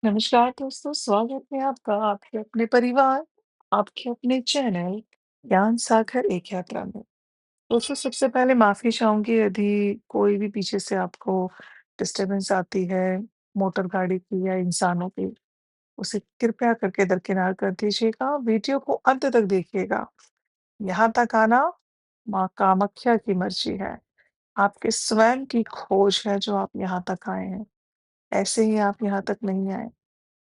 नमस्कार दोस्तों, स्वागत है आपका आपके अपने परिवार, आपके अपने चैनल ज्ञान सागर एक यात्रा में। दोस्तों सबसे पहले माफ़ी चाहूँगी यदि कोई भी पीछे से आपको डिस्टर्बेंस आती है, मोटर गाड़ी की या इंसानों की, उसे कृपया करके दरकिनार कर दीजिएगा। वीडियो को अंत तक देखिएगा। यहाँ तक आना माँ कामाख्या की मर्ज़ी है। आपके स्वयं की खोज है जो आप यहाँ तक आए हैं। ऐसे ही आप यहाँ तक नहीं आए।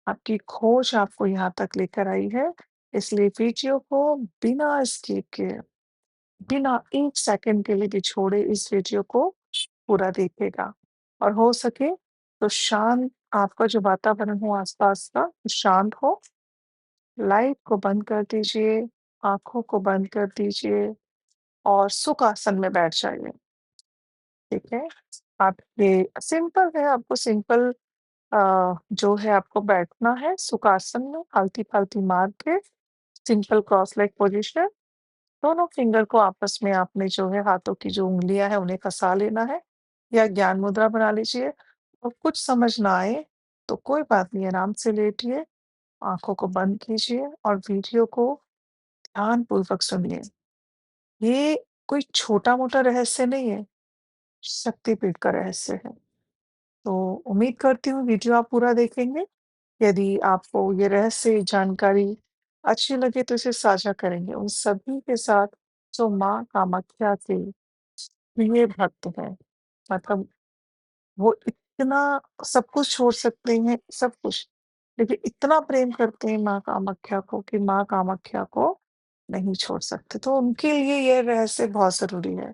आपकी खोज आपको यहाँ तक लेकर आई है, इसलिए वीडियो को बिना स्किप किए, बिना 1 सेकंड के लिए भी छोड़े इस वीडियो को पूरा देखिएगा और हो सके तो शांत आपका जो वातावरण हो आस-पास का शांत हो, लाइट को बंद कर दीजिए, आँखों को बंद कर दीजिए और सुख आसन में बैठ जाइए, ठीक है? आप ये सिंपल है, आपको सिंपल जो है आपको बैठना है सुखासन में आलती-पालती मार के सिंपल क्रॉस लेग पोज़ीशन, दोनों फिंगर को आपस में आपने जो है हाथों की जो उँगलियाँ हैं उन्हें फँसा लेना है या ज्ञान मुद्रा बना लीजिए और कुछ समझ ना आए तो कोई बात नहीं आराम से लेटिए, आँखों को बंद कीजिए और वीडियो को ध्यानपूर्वक सुनिए। ये कोई छोटा-मोटा रहस्य नहीं है, शक्तिपीठ का रहस्य है। तो उम्मीद करती हूँ वीडियो आप पूरा देखेंगे। यदि आपको ये रहस्य जानकारी अच्छी लगे तो इसे साझा करेंगे उन सभी के साथ जो माँ कामाख्या के प्रिय भक्त हैं। मतलब वो इतना सब कुछ छोड़ सकते हैं, सब कुछ, लेकिन इतना प्रेम करते हैं माँ कामाख्या को कि माँ कामाख्या को नहीं छोड़ सकते। तो उनके लिए ये रहस्य बहुत ज़रूरी है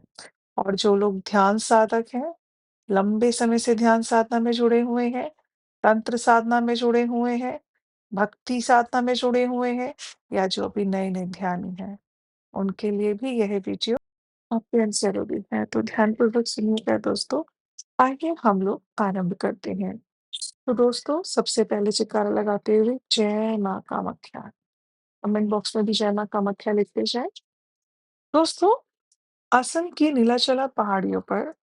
और जो लोग ध्यान साधक हैं, लंबे समय से ध्यान साधना में जुड़े हुए हैं, तंत्र साधना में जुड़े हुए हैं, भक्ति साधना में जुड़े हुए हैं या जो अभी नए-नए ध्यानी हैं, उनके लिए भी यह वीडियो अत्यंत ज़रूरी है। तो ध्यानपूर्वक सुनिएगा दोस्तों। आइए हम लोग आरंभ करते हैं। तो दोस्तों सबसे पहले जयकारा लगाते हुए जय माँ कामाख्या। कमेंट बॉक्स में भी जय माँ कामाख्या लिखते जाएँ। दोस्तों असम की नीलाचला पहाड़ियों पर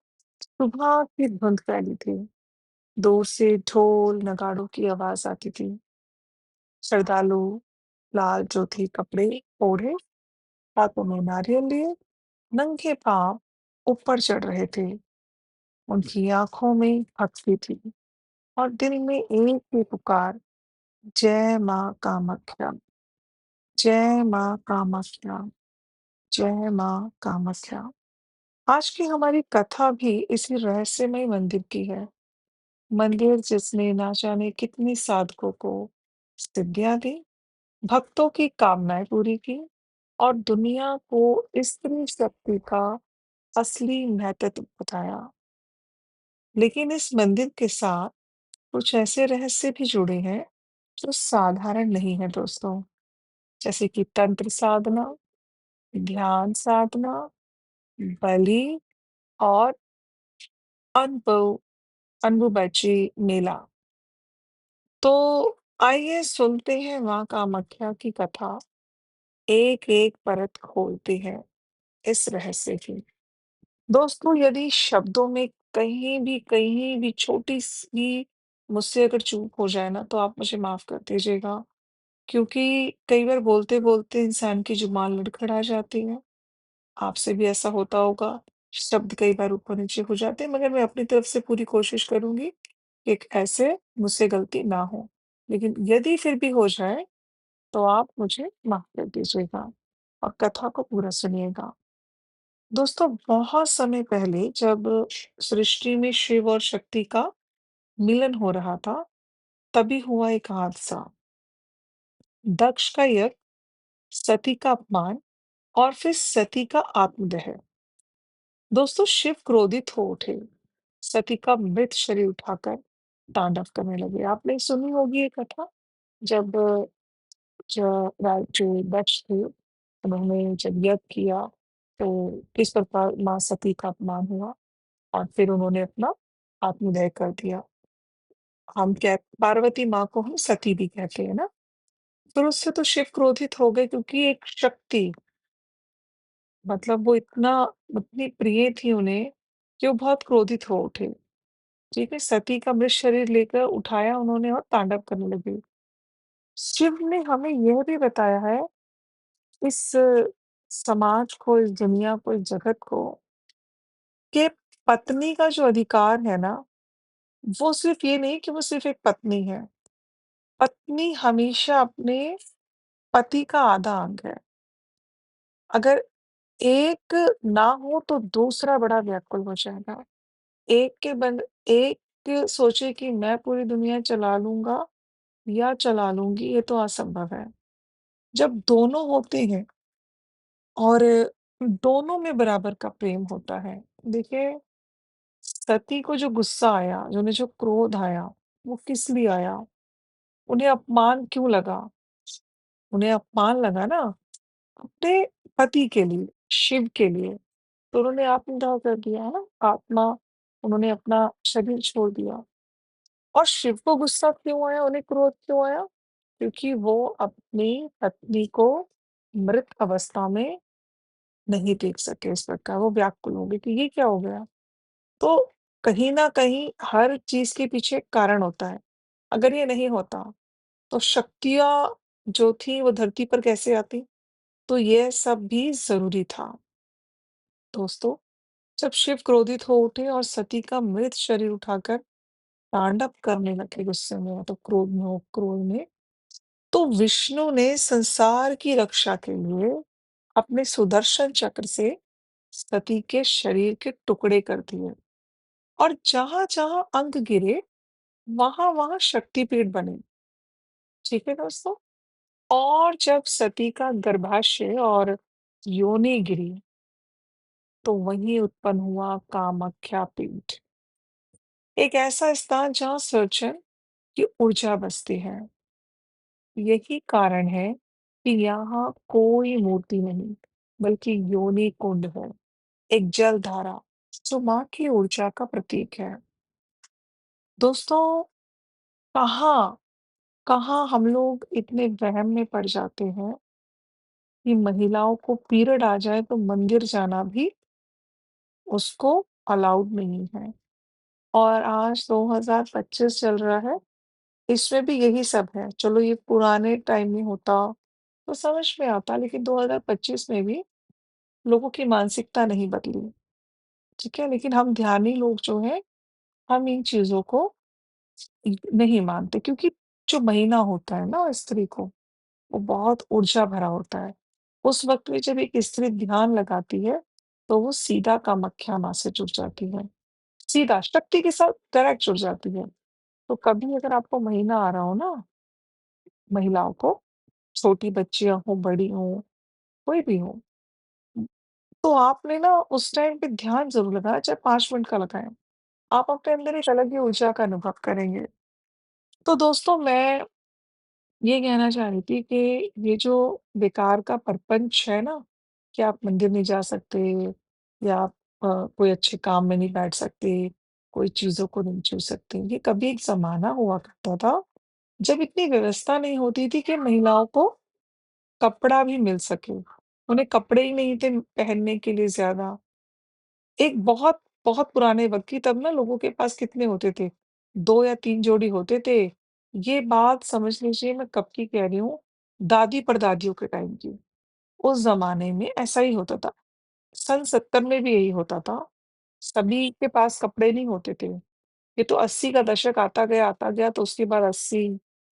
सुबह की धुंध फैली थी। दूर से ढोल, नगाड़ों की आवाज़ आती थी। श्रद्धालु लाल ज्योति कपड़े ओढ़े, हाथों में नारियल लिए, नंगे पाँव ऊपर चढ़ रहे थे। उनकी आँखों में भक्ति थी और दिल में एक ही पुकार, जय माँ कामाख्या, जय माँ कामाख्या, जय माँ कामाख्या। आज की हमारी कथा भी इसी रहस्यमय मंदिर की है। मंदिर जिसने ना जाने कितने साधकों को सिद्धियाँ दी, भक्तों की कामनाएँ पूरी की और दुनिया को स्त्री शक्ति का असली महत्व बताया। लेकिन इस मंदिर के साथ कुछ ऐसे रहस्य भी जुड़े हैं जो साधारण नहीं है दोस्तों, जैसे कि तंत्र साधना, ध्यान साधना, बलि और अनुभव अनुभुबची मेला। तो आइए सुनते हैं माँ कामाख्या की कथा, एक-एक परत खोलते हैं इस रहस्य की। दोस्तों यदि शब्दों में कहीं भी छोटी-सी मुझसे अगर चूक हो जाए ना, तो आप मुझे माफ़ कर दीजिएगा। क्योंकि कई बार बोलते-बोलते इंसान की ज़ुबान लड़खड़ा जाती है। आपसे भी ऐसा होता होगा, शब्द कई बार ऊपर-नीचे हो जाते हैं, मगर मैं अपनी तरफ से पूरी कोशिश करूँगी कि एक ऐसे मुझसे गलती ना हो। लेकिन यदि फिर भी हो जाए, तो आप मुझे माफ़ कर दीजिएगा और कथा को पूरा सुनिएगा। दोस्तों बहुत समय पहले जब सृष्टि में शिव और शक्ति का मिलन हो रहा था, तभी हुआ एक हादसा। दक्ष का यज्ञ, सती का अपमान और फिर सती का आत्मदहन। दोस्तों शिव क्रोधित हो उठे, सती का मृत शरीर उठाकर तांडव करने लगे। आपने सुनी होगी ये कथा, जब जो दक्ष थे, उन्होंने जब यज्ञ किया, तो किस प्रकार माँ सती का अपमान हुआ और फिर उन्होंने अपना आत्मदहन कर दिया। हम कह पार्वती माँ को हम सती भी कहते हैं ना। फिर उससे तो शिव क्रोधित हो गए क्योंकि एक शक्ति, मतलब वो इतनी प्रिय थी उन्हें कि वो बहुत क्रोधित हो उठे। ठीक है? सती का मृत शरीर लेकर उठाया उन्होंने और तांडव करने लगे। शिव ने हमें यह भी बताया है, इस समाज को, इस दुनिया को, इस जगत को, कि पत्नी का जो अधिकार है ना, वो सिर्फ़ ये नहीं कि वो सिर्फ़ एक पत्नी है। पत्नी हमेशा अपने पति का आधा अंग है। अगर एक ना हो तो दूसरा बड़ा व्याकुल हो जाएगा। एक के बन एक सोचे कि मैं पूरी दुनिया चला लूँगा या चला लूँगी, ये तो असंभव है। जब दोनों होते हैं और दोनों में बराबर का प्रेम होता है। देखिए, सती को जो गुस्सा आया, उन्हें जो क्रोध आया, वो किस लिए आया? उन्हें अपमान क्यों लगा? उन्हें अपमान लगा ना अपने पति के लिए, शिव के लिए। तो उन्होंने आत्मदाह कर दिया, है ना? उन्होंने अपना शरीर छोड़ दिया। और शिव को गुस्सा क्यों आया, उन्हें क्रोध क्यों आया? क्योंकि वो अपनी पत्नी को मृत अवस्था में नहीं देख सके इस प्रकार, वो व्याकुल हो गए कि ये क्या हो गया? तो कहीं न कहीं हर चीज़ के पीछे एक कारण होता है। अगर ये नहीं होता, तो शक्तियाँ जो थी वो धरती पर कैसे आती? तो ये सब भी ज़रूरी था। दोस्तों, जब शिव क्रोधित हो उठे और सती का मृत शरीर उठाकर तांडव करने लगे गुस्से में, मतलब क्रोध में, तो विष्णु ने संसार की रक्षा के लिए अपने सुदर्शन चक्र से सती के शरीर के टुकड़े कर दिए और जहां-जहां अंग गिरे, वहां-वहां शक्तिपीठ बने। ठीक है दोस्तों? और जब सती का गर्भाशय और योनि गिरी, तो वहीं उत्पन्न हुआ कामाख्या पीठ, एक ऐसा स्थान जहां सृजन की ऊर्जा बसती है। यही कारण है कि यहाँ कोई मूर्ति नहीं, बल्कि योनि कुंड है, एक जल धारा जो माँ की ऊर्जा का प्रतीक है। दोस्तों, कहाँ कहाँ हम लोग इतने वहम में पड़ जाते हैं कि महिलाओं को पीरियड आ जाए तो मंदिर जाना भी उसको अलाउड नहीं है। और आज 2025 चल रहा है, इसमें भी यही सब है। चलो, ये पुराने टाइम में होता तो समझ में आता, लेकिन 2025 में भी लोगों की मानसिकता नहीं बदली, ठीक है? लेकिन हम ध्यानी लोग जो हैं, हम इन चीज़ों को नहीं मानते, क्योंकि जो महीना होता है ना स्त्री को, वो बहुत ऊर्जा भरा होता है। उस वक़्त में जब एक स्त्री ध्यान लगाती है, तो वो सीधा कामाख्या माँ से जुड़ जाती है। सीधा शक्ति के साथ डायरेक्ट जुड़ जाती है। तो कभी अगर आपको महीना आ रहा हो ना, महिलाओं को, छोटी बच्चियाँ हों, बड़ी हों, कोई भी हो, तो आपने ना उस टाइम पे ध्यान ज़रूर लगाना, चाहे 5 मिनट का लगाएँ। आप अपने अंदर एक अलग ही ऊर्जा का अनुभव करेंगे। तो दोस्तों, मैं ये कहना चाह रही थी कि ये जो बेकार का प्रपंच है ना, कि आप मंदिर नहीं जा सकते या आप कोई अच्छे काम में नहीं बैठ सकते, कोई चीज़ों को नहीं छू सकते। ये कभी एक ज़माना हुआ करता था, जब इतनी व्यवस्था नहीं होती थी कि महिलाओं को कपड़ा भी मिल सके। उन्हें कपड़े ही नहीं थे पहनने के लिए ज़्यादा। एक बहुत, बहुत पुराने वक़्त की, तब ना लोगों के पास कितने होते थे? 2 या 3 जोड़ी होते थे। ये बात समझ लीजिए मैं कब की कह रही हूँ, दादी-परदादियों के टाइम की। उस ज़माने में ऐसा ही होता था। सन 70 में भी यही होता था। सभी के पास कपड़े नहीं होते थे। ये तो 80 का दशक आता गया तो उसके बाद 80,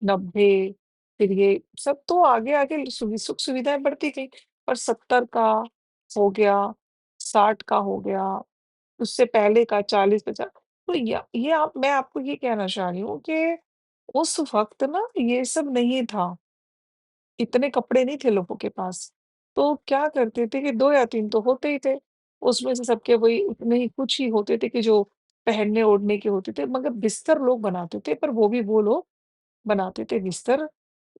90, फिर ये सब तो आगे-आगे सुख-सुविधाएँ बढ़ती गई। और 70 का हो गया, 60 का हो गया, उससे पहले का 40-50। तो य ये आप मैं आपको ये कहना चाह रही हूँ कि उस वक़्त ना ये सब नहीं था, इतने कपड़े नहीं थे लोगों के पास। तो क्या करते थे कि 2 या 3 तो होते ही थे, उसमें से सबके वही उतने ही कुछ ही होते थे कि जो पहनने-ओढ़ने के होते थे, मगर बिस्तर लोग बनाते थे, पर वो भी वो लोग बनाते थे बिस्तर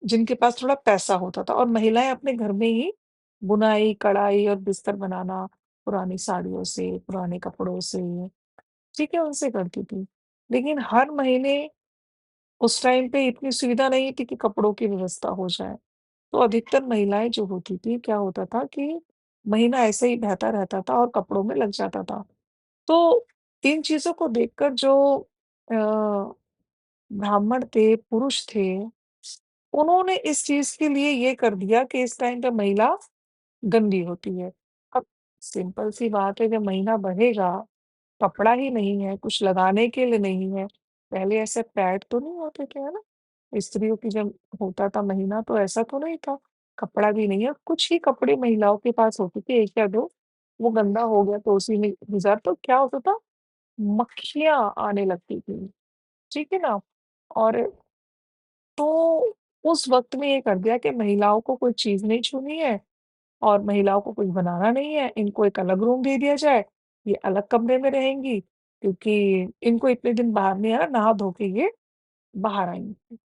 जिनके पास थोड़ा पैसा होता था। और महिलाएँ अपने घर में ही बुनाई, कढ़ाई और बिस्तर बनाना पुरानी साड़ियों से, पुराने कपड़ों से, ठीक है, उनसे करती थी। लेकिन हर महीने उस टाइम पे इतनी सुविधा नहीं थी कि कपड़ों की व्यवस्था हो जाए। तो अधिकतर महिलाएँ जो होती थी, क्या होता था कि महीना ऐसे ही बहता रहता था और कपड़ों में लग जाता था। तो इन चीज़ों को देखकर जो अ, ब्राह्मण थे, पुरुष थे, उन्होंने इस चीज़ के लिए ये कर दिया कि इस टाइम पे महिला गंदी होती है। अब सिंपल सी बात है, जब महीना बढ़ेगा, कपड़ा ही नहीं है, कुछ लगाने के लिए नहीं है। पहले ऐसे पैड तो नहीं होते थे, है ना? स्त्रियों की जब होता था महीना तो ऐसा तो नहीं था, कपड़ा भी नहीं है, कुछ ही कपड़े महिलाओं के पास होते थे 1 या 2, वो गंदा हो गया तो उसी में गुज़ार तो क्या होता था, मक्खियाँ आने लगती थी, ठीक है ना? और तो उस वक़्त में ये कर दिया कि महिलाओं को कोई चीज़ नहीं छूनी है और महिलाओं को कुछ बनाना नहीं है, इनको एक अलग रूम दे दिया जाए, ये अलग कमरे में रहेंगी, क्योंकि इनको इतने दिन बाहर नहीं आना, नहा धो के ये बाहर आएँगी।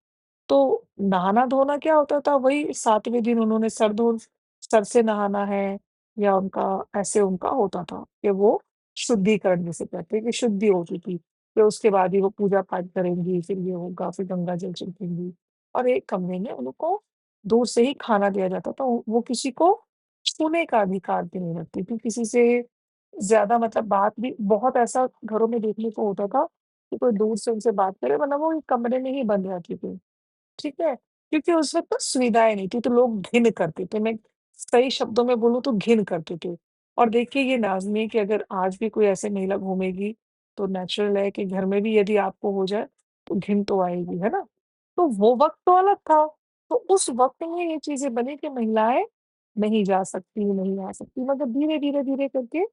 तो नहाना-धोना क्या होता था, वही 7वें दिन उन्होंने सर से नहाना है या उनका ऐसे उनका होता था कि वो शुद्धिकरण जिसे कहते हैं कि शुद्धि होती थी। फिर उसके बाद ही वो पूजा-पाठ करेंगी, फिर ये होगा, फिर गंगा जल छिड़केंगी और एक कमरे में उनको दूर से ही खाना दिया जाता था। वो किसी को छूने का अधिकार भी नहीं रखती थी, किसी से ज़्यादा मतलब बात भी बहुत ऐसा घरों में देखने को होता था कि कोई दूर से उनसे बात करे वरना वो एक कमरे में ही बंद रहती थी। ठीक है? क्योंकि उस वक़्त ना सुविधाएँ नहीं थी, तो लोग घिन करते थे। मैं सही शब्दों में बोलूँ तो घिन करते थे। और देखिए ये लाज़मी है कि अगर आज भी कोई ऐसे महिला घूमेगी, तो नेचुरल है कि घर में भी यदि आपको हो जाए, तो घिन तो आएगी, है ना? तो वो वक़्त तो अलग था। तो उस वक़्त में ये चीज़ें बनी कि महिलाएँ नहीं जा सकती, नहीं आ सकती, मगर धीरे-धीरे, धीरे करके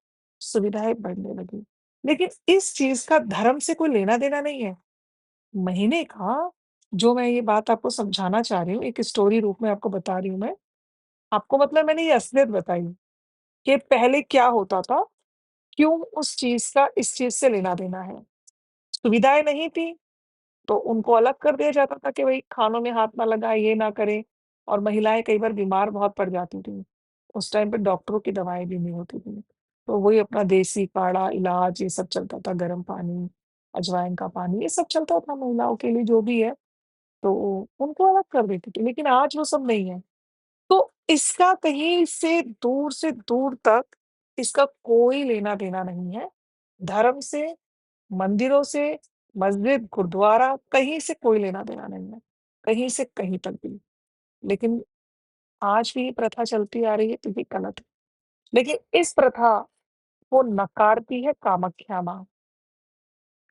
सुविधाएँ बढ़ने लगी। लेकिन इस चीज़ का धर्म से कोई लेना-देना नहीं है। महीने का, जो मैं ये बात आपको समझाना चाह रही हूँ, एक स्टोरी रूप में आपको बता रही हूँ मैं। आपको मतलब मैंने ये असलियत बताई कि पहले क्या होता था, क्यों उस चीज़ का इस चीज़ से लेना-देना है। सुविधाएँ नहीं थी, तो उनको अलग कर दिया जाता था कि भई खानों में हाथ ना लगाएँ, ये ना करें और महिलाएँ कई बार बीमार बहुत पड़ जाती थीं। उस टाइम पे डॉक्टरों की दवाएँ भी नहीं होती थीं। तो वही अपना देसी काढ़ा, इलाज ये सब चलता था, गर्म पानी, अजवाइन का पानी, ये सब चलता था महिलाओं के लिए जो भी है। तो उनको अलग कर देती थी, लेकिन आज वो सब नहीं है। तो इसका कहीं से दूर तक इसका कोई लेना-देना नहीं है। धर्म से, मंदिरों से, मस्जिद, गुरुद्वारा कहीं से कोई लेना-देना नहीं है, कहीं से कहीं तक भी। लेकिन आज भी ये प्रथा चलती आ रही है तो ये गलत है। लेकिन इस प्रथा को नकारती है कामाख्या माँ।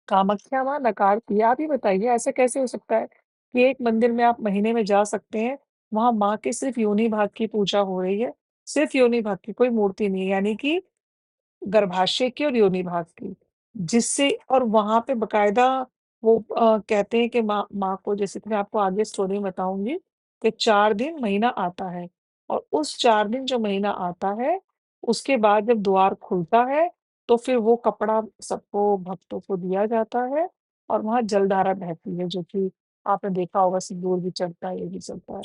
कामाख्या माँ नकारती है। आप ही बताइए ऐसा कैसे हो सकता है कि एक मंदिर में आप महीने में जा सकते हैं, वहाँ माँ के सिर्फ़ योनि भाग की पूजा हो रही है, सिर्फ़ योनि भाग की, कोई मूर्ति नहीं है, यानी कि गर्भाशय की और योनि भाग की, जिससे और वहाँ पे बाकायदा वो कहते हैं कि माँ माँ को जैसे कि मैं आपको आगे स्टोरी बताऊँगी कि 4 दिन महीना आता है और उस 4 दिन जो महीना आता है, उसके बाद जब द्वार खुलता है, तो फिर वो कपड़ा सबको भक्तों को दिया जाता है और वहाँ जलधारा बहती है, जो कि आपने देखा होगा सिंदूर भी चढ़ता है, ये भी चलता है।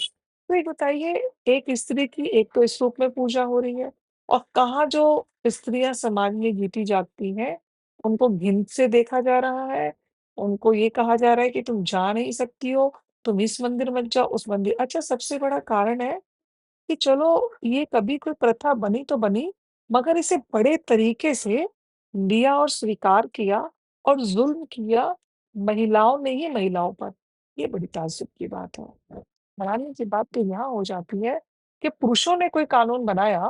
तो ये बताइए, एक स्त्री की एक तो इस रूप में पूजा हो रही है और कहाँ जो स्त्रियाँ समाज में जीती-जागती हैं, उनको घिन से देखा जा रहा है, उनको ये कहा जा रहा है कि तुम जा नहीं सकती हो, तुम इस मंदिर मत जाओ, उस मंदिर अच्छा सबसे बड़ा कारण है कि चलो ये कभी कोई प्रथा बनी तो बनी, मगर इसे बड़े तरीके से लिया और स्वीकार किया और ज़ुल्म किया महिलाओं ने ही महिलाओं पर। ये बड़ी ताज्जुब की बात है। हैरानी की बात तो यहाँ हो जाती है कि पुरुषों ने कोई कानून बनाया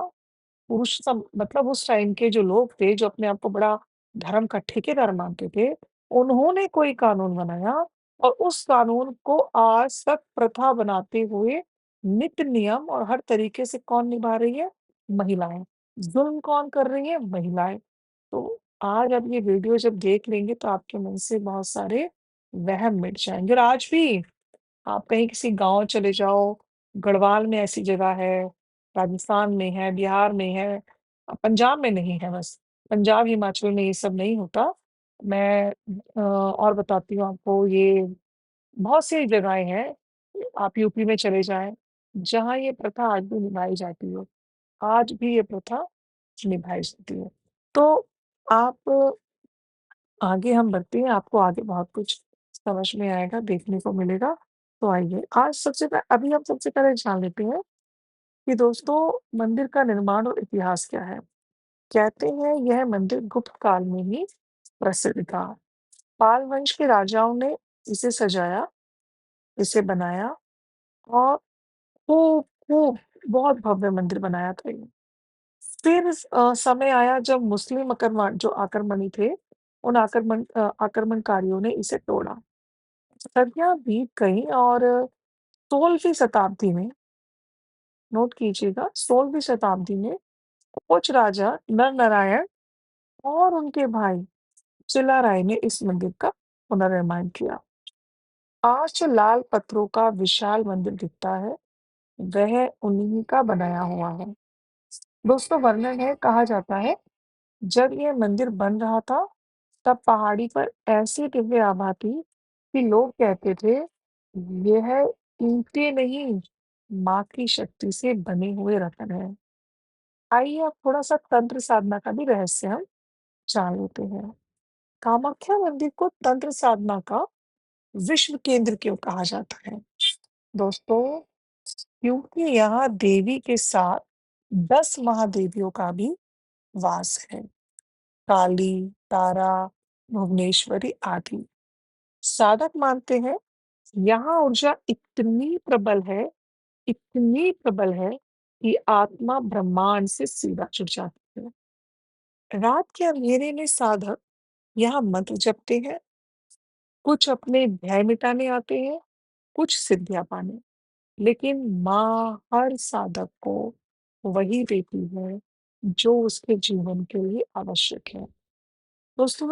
पुरुष सम मतलब उस टाइम के जो लोग थे, जो अपने आप को बड़ा धर्म का ठेकेदार मानते थे, उन्होंने कोई कानून बनाया और उस कानून को आज तक प्रथा बनाते हुए नित्य नियम और हर तरीके से कौन निभा रही है? महिलाएँ। ज़ुल्म कौन कर रही है? महिलाएँ। तो आज आप ये वीडियो जब देख लेंगे तो आपके मन से बहुत सारे वहम मिट जाएँगे और आज भी आप कहीं किसी गाँव चले जाओ, गढ़वाल में ऐसी जगह है, राजस्थान में है, बिहार में है पंजाब में नहीं है बस। पंजाब, हिमाचल में ये सब नहीं होता। मैं और बताती हूँ आपको ये बहुत सी जगहें हैं, आप यूपी में चले जाएँ, जहाँ ये प्रथा आज भी निभाई जाती है। आज भी ये प्रथा निभाई जाती है। तो आप आगे हम बढ़ते हैं, आपको आगे बहुत कुछ समझ में आएगा, देखने को मिलेगा। तो आइए, आज अभी हम सबसे पहले जान लेते हैं कि दोस्तों मंदिर का निर्माण और इतिहास क्या है? कहते हैं यह मंदिर गुप्त काल में ही प्रसिद्ध था। पाल वंश के राजाओं ने इसे सजाया, इसे बनाया और खूब खूब बहुत भव्य मंदिर बनाया था ये। फिर समय आया जब मुस्लिम जो आक्रमणी थे, उन आक्रमणकारियों ने इसे तोड़ा। सदियाँ बीत गईं और 16वीं शताब्दी में, नोट कीजिएगा, 16वीं शताब्दी में कोच राजा नरनारायण और उनके भाई चिल्लाराय ने इस मंदिर का पुनर्निर्माण किया। आज जो लाल पत्थरों का विशाल मंदिर दिखता है, वह उन्हीं का बनाया हुआ है। दोस्तों, वर्णन है, कहा जाता है, जब यह मंदिर बन रहा था, तब पहाड़ी पर ऐसी दिव्य आभा थी कि लोग कहते थे, यह ईंटें नहीं, माँ की शक्ति से बने हुए रत्न हैं। आइए अब थोड़ा-सा तंत्र साधना का भी रहस्य हम जान लेते हैं। कामाख्या मंदिर को तंत्र साधना का विश्व केंद्र क्यों कहा जाता है? दोस्तों, क्योंकि यहाँ देवी के साथ 10 महादेवियों का भी वास है। काली, तारा, भुवनेश्वरी आदि। साधक मानते हैं, यहाँ ऊर्जा इतनी प्रबल है कि आत्मा ब्रह्मांड से सीधा जुड़ जाती है। रात के अंधेरे में साधक यहाँ मंत्र जपते हैं, कुछ अपने भय मिटाने आते हैं, कुछ सिद्धियां पाने। लेकिन माँ हर साधक को वही देती है जो उसके जीवन के लिए आवश्यक है। दोस्तों,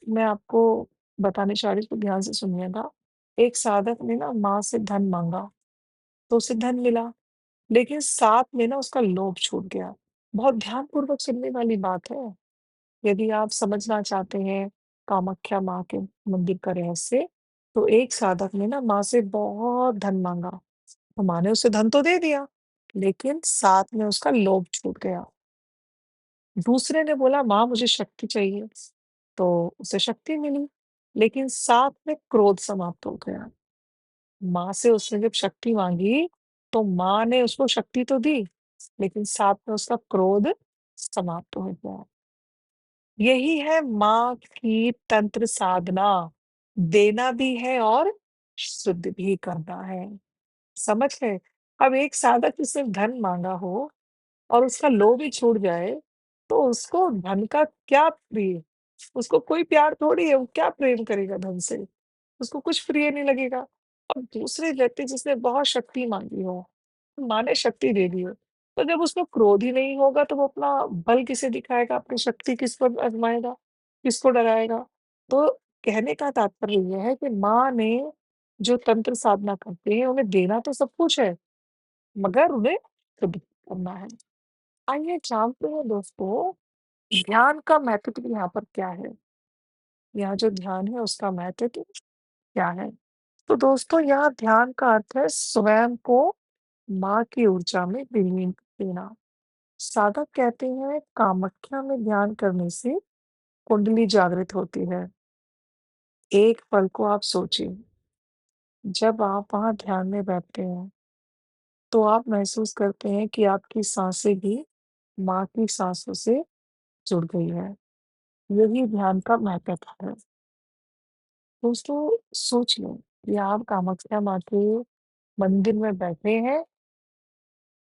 मैं आपको बताने चाह रही हूँ, तो ध्यान से सुनिएगा। एक साधक ने ना माँ से धन मांगा, तो उसे धन मिला, लेकिन साथ में ना उसका लोभ छूट गया। बहुत ध्यानपूर्वक सुनने वाली बात है। यदि आप समझना चाहते हैं कामाख्या माँ के मंदिर का रहस्य, तो एक साधक ने ना माँ से बहुत धन मांगा, तो माँ ने उसे धन तो दे दिया, लेकिन साथ में उसका लोभ छूट गया। दूसरे ने बोला, माँ मुझे शक्ति चाहिए, तो उसे शक्ति मिली, लेकिन साथ में क्रोध समाप्त हो गया। माँ से उसने जब शक्ति मांगी, तो माँ ने उसको शक्ति तो दी, लेकिन साथ में उसका क्रोध समाप्त हो गया। यही है माँ की तंत्र साधना, देना भी है और शुद्ध भी करना है। समझ गए? अब एक साधक जिसने धन मांगा हो और उसका लोभ ही छूट जाए, तो उसको धन का क्या प्रिय? उसको कोई प्यार थोड़ी है, वो क्या प्रेम करेगा धन से? उसको कुछ प्रिय नहीं लगेगा। और दूसरे व्यक्ति जिसने बहुत शक्ति माँगी हो, माँ ने शक्ति दे दी हो, तो जब उसमें क्रोध ही नहीं होगा, तो वो अपना बल किसे दिखाएगा, अपनी शक्ति किस पर आज़माएगा, किसको डराएगा? तो कहने का तात्पर्य ये है कि माँ ने जो तंत्र साधना करते हैं, उन्हें देना तो सब कुछ है, मगर उन्हें शुद्ध करना है। आइए जानते हैं दोस्तों, ध्यान का महत्व यहाँ पर क्या है? यहाँ जो ध्यान है उसका महत्व क्या है? तो दोस्तों, यहाँ ध्यान का अर्थ है स्वयं को माँ की ऊर्जा में विलीन देना। साधक कहते हैं, कामाख्या में ध्यान करने से कुंडली जागृत होती है। एक पल को आप सोचिए, जब आप वहाँ ध्यान में बैठते हैं, तो आप महसूस करते हैं कि आपकी सांसें भी माँ की सांसों से जुड़ गई है। यही ध्यान का महत्व है। दोस्तों, सोच लो कि आप कामाख्या माँ के मंदिर में बैठे हैं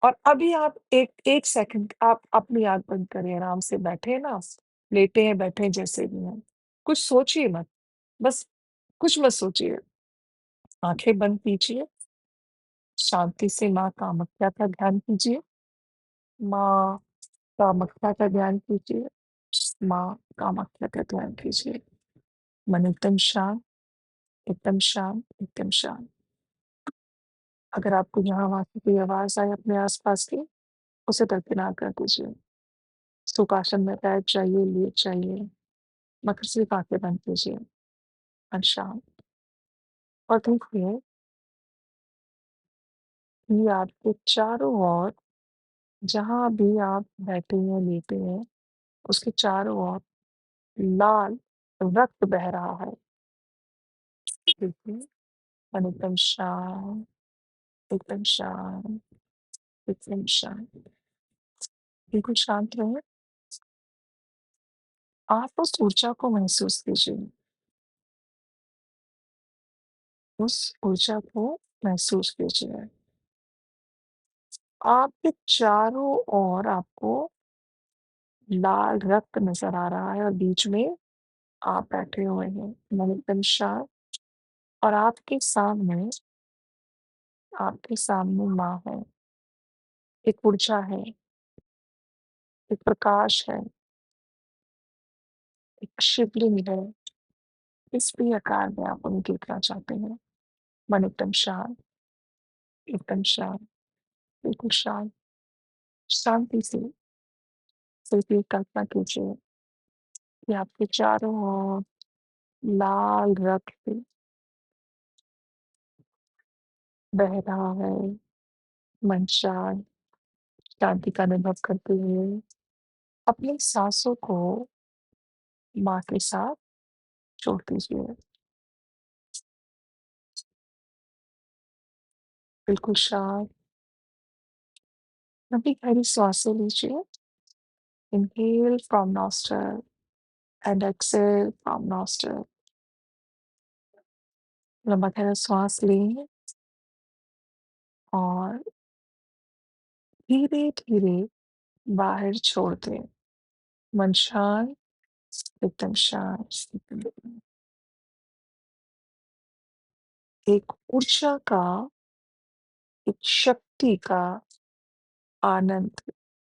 और अभी आप एक 1 सेकंड आप अपनी आँख बंद करें, आराम से बैठे हैं ना, लेटे हैं, बैठे हैं, जैसे भी हैं। कुछ सोचिए मत, बस कुछ मत सोचिए। आँखें बंद कीजिए, शांति से माँ कामाख्या का ध्यान कीजिए, माँ कामाख्या का ध्यान कीजिए, माँ कामाख्या का ध्यान कीजिए। मन एकदम शांत, एकदम शांत, एकदम शांत। अगर आपको यहाँ-वहाँ की कोई आवाज़ आए अपने आस-पास की, उसे दरकिनार कर दीजिए। सुखासन में बैठ जाइए, लेट जाइए, मगर सिर्फ़ आँखें बंद कीजिए और शांत। और देखिए कि आपके चारों ओर, जहाँ भी आप बैठे हैं, लेटे हैं, उसके चारों ओर लाल रक्त बह रहा है। देखिए, मन एकदम शांत, एकदम शांत, एकदम शांत। बिल्कुल शांत रहें। आप उस ऊर्जा को महसूस कीजिए, उस ऊर्जा को महसूस कीजिए। आपके चारों ओर आपको लाल रक्त नज़र आ रहा है और बीच में आप बैठे हुए हैं, मन एकदम शांत और आपके सामने माँ है, एक ऊर्जा है, एक प्रकाश है, एक शिवलिंग है, किस भी आकार में आप उन्हें देखना चाहते हैं। मन एकदम शांत, बिल्कुल शांत, शांति से सिर्फ ये कल्पना कीजिए कि आपके चारों ओर लाल रक्त बह रहा है, मन शांत, शांति का अनुभव करते हुए अपनी साँसों को माँ के साथ जोड़ दीजिए। बिल्कुल शांत, लंबी गहरी श्वासें लीजिए। Inhale from nostril and exhale from nostril. लंबा गहरा श्वास लें और धीरे-धीरे बाहर छोड़ दें। मन शांत, एकदम शांत, एकदम एक ऊर्जा का, एक शक्ति का आनंद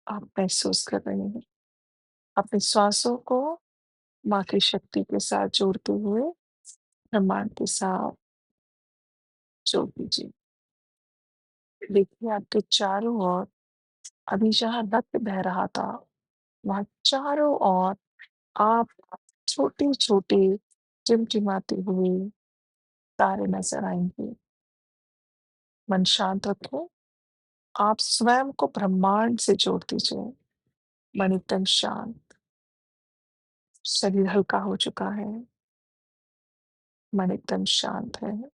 आप महसूस कर रहे हैं। अपनी श्वासों को माँ की शक्ति के साथ जोड़ते हुए ब्रह्मांड के साथ जोड़ दीजिए। देखिए आपके चारों ओर अभी जहाँ रक्त बह रहा था, वहाँ चारों ओर आप छोटे-छोटे टिमटिमाते हुए तारे नज़र आएँगे। मन शांत रखें, आप स्वयं को ब्रह्मांड से जोड़ दीजिए। मन एकदम शांत, शरीर हल्का हो चुका है, मन एकदम शांत है।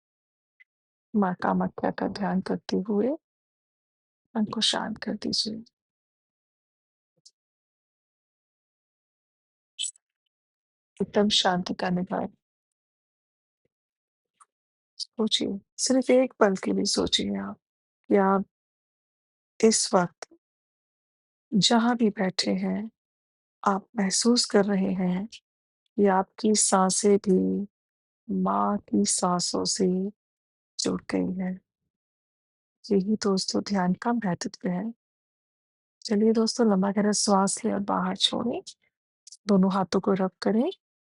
माँ कामाख्या का ध्यान करते हुए मन को शांत कर दीजिए। एकदम शांति का अनुभव सोचिए, सिर्फ़ एक पल के लिए सोचिए आप कि आप इस वक़्त जहाँ भी बैठे हैं, आप महसूस कर रहे हैं कि आपकी साँसें भी माँ की साँसों से जुड़ गई हैं। यही दोस्तों ध्यान का महत्व है। चलिए दोस्तों लंबा गहरा श्वास लें और बाहर छोड़ें। दोनों हाथों को रब करें।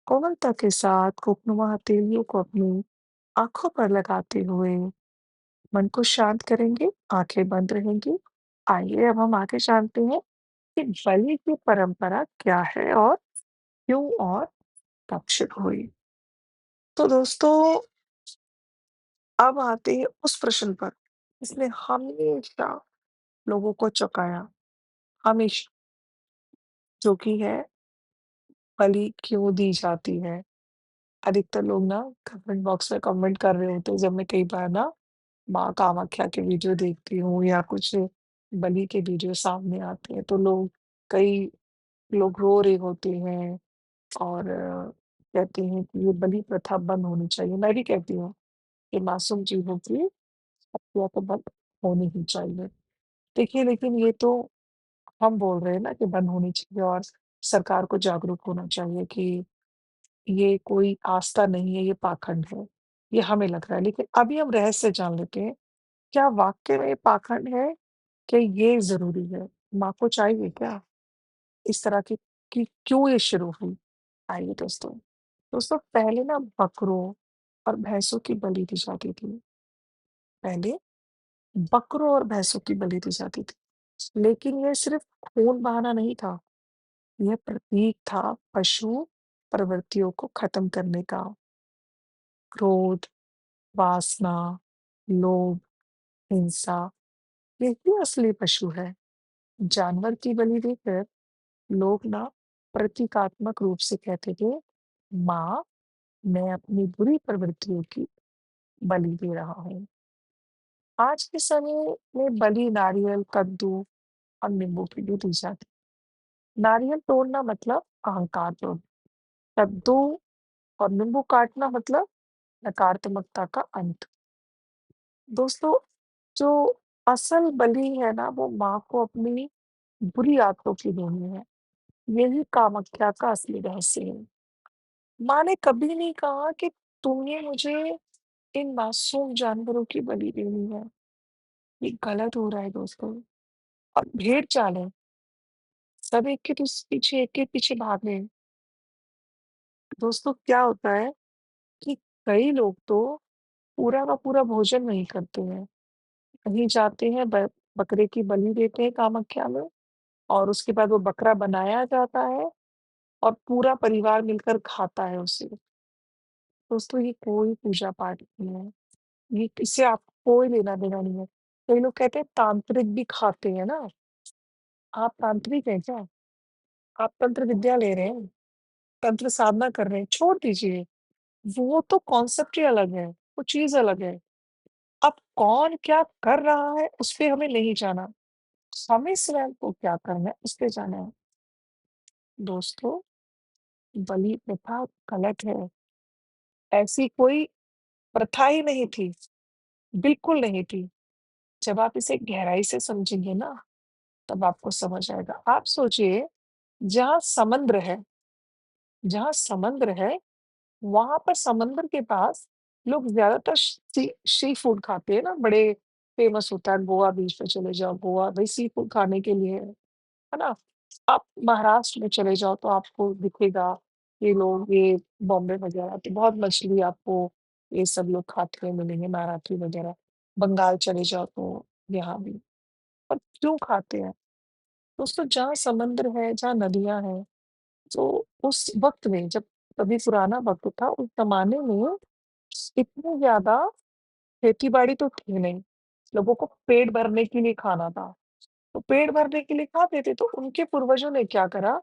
कोमलता के साथ खुशनुमा हथेलियों को अपनी आँखों पर लगाते हुए मन को शांत करेंगे, आँखें बंद रहेंगी। आइए अब हम आगे जानते हैं कि बलि की परंपरा क्या है और क्यों और कब शुरू हुई? तो दोस्तों अब आते हैं उस प्रश्न पर, जिसने हमेशा लोगों को चौंकाया, हमेशा, जो कि है बलि क्यों दी जाती है? अधिकतर लोग ना कमेंट बॉक्स में कमेंट कर रहे होते हैं जब मैं कई बार ना माँ कामाख्या के वीडियो देखती हूँ या कुछ बलि के वीडियो सामने आते हैं, तो कई लोग रो रहे होते हैं और कहते हैं कि ये बलि प्रथा बंद होनी चाहिए। मैं भी कहती हूँ कि मासूम जीवों की हत्या तो बंद होनी ही चाहिए। देखिए, लेकिन ये तो हम बोल रहे हैं ना कि बंद होनी चाहिए और सरकार को जागरूक होना चाहिए कि ये कोई आस्था नहीं है, ये पाखंड है। ये हमें लग रहा है, लेकिन अभी हम रहस्य जान लेते हैं, क्या वाक़ई में ये पाखंड है? क्या ये ज़रूरी है? माँ को चाहिए क्या इस तरह की कि क्यों ये शुरू हुई? आइए दोस्तों। दोस्तों पहले ना बकरों और भैंसों की बलि दी जाती थी। पहले बकरों और भैंसों की बलि दी जाती थी। लेकिन ये सिर्फ़ खून बहाना नहीं था, यह प्रतीक था पशु प्रवृत्तियों को खत्म करने का। क्रोध, वासना, लोभ, हिंसा यही असली पशु है। जानवर की बलि देकर लोग ना प्रतीकात्मक रूप से कहते थे, माँ मैं अपनी बुरी प्रवृत्तियों की बलि दे रहा हूँ। आज के समय में बलि नारियल, कद्दू और नींबू की भी दी जाती है। नारियल तोड़ना मतलब अहंकार तोड़ना, कद्दू और नींबू काटना मतलब नकारात्मकता का अंत। दोस्तों, जो असल बलि है ना, वो माँ को अपनी बुरी आदतों की देनी है। यही कामाख्या का असली रहस्य है। माँ ने कभी नहीं कहा कि तुम्हें मुझे इन मासूम जानवरों की बलि देनी है। ये गलत हो रहा है दोस्तों। और भेड़ चाल है, सब एक के पीछे भाग रहे हैं। दोस्तों, क्या होता है कि कई लोग तो पूरा का पूरा भोजन नहीं करते हैं। कहीं जाते हैं, बकरे की बलि देते हैं कामाख्या में, और उसके बाद वो बकरा बनाया जाता है और पूरा परिवार मिलकर खाता है उसे। दोस्तों, ये कोई पूजा पाठ नहीं है। ये इससे आपको कोई लेना-देना नहीं है। कई लोग कहते हैं तांत्रिक भी खाते हैं ना, आप तांत्रिक हैं क्या? आप तंत्र विद्या ले रहे हैं, तंत्र साधना कर रहे हैं, छोड़ दीजिए। वो तो कॉन्सेप्ट ही अलग है, वो चीज़ अलग है। अब कौन क्या कर रहा है, उस पे हमें नहीं जाना। हमें स्वयं को क्या करना है, उस पे जाना है। दोस्तों, बलि प्रथा गलत है। ऐसी कोई प्रथा ही नहीं थी, बिल्कुल नहीं थी। जब आप इसे गहराई से समझेंगे ना, तब आपको समझ आएगा। आप सोचिए, जहाँ समुद्र है जहाँ समुद्र है, वहाँ पर समंदर के पास लोग ज़्यादातर सी फूड खाते हैं ना, बड़े फेमस होता है, गोवा बीच पे चले जाओ, गोवा भई सी फूड खाने के लिए है ना? आप महाराष्ट्र में चले जाओ तो आपको दिखेगा, ये लोग ये बॉम्बे वगैरह तो बहुत मछली आपको ये सब लोग खाते हुए मिलेंगे, मराठी वगैरह। बंगाल चले जाओ तो यहाँ भी। पर क्यों खाते हैं? दोस्तों, जहाँ समुद्र है, जहाँ नदियाँ हैं, तो उस वक़्त में जब कभी पुराना वक़्त था, उस ज़माने में इतनी ज़्यादा खेती-बाड़ी तो थी नहीं। लोगों को पेट भरने के लिए खाना था। तो पेट भरने के लिए खाते थे, तो उनके पूर्वजों ने क्या करा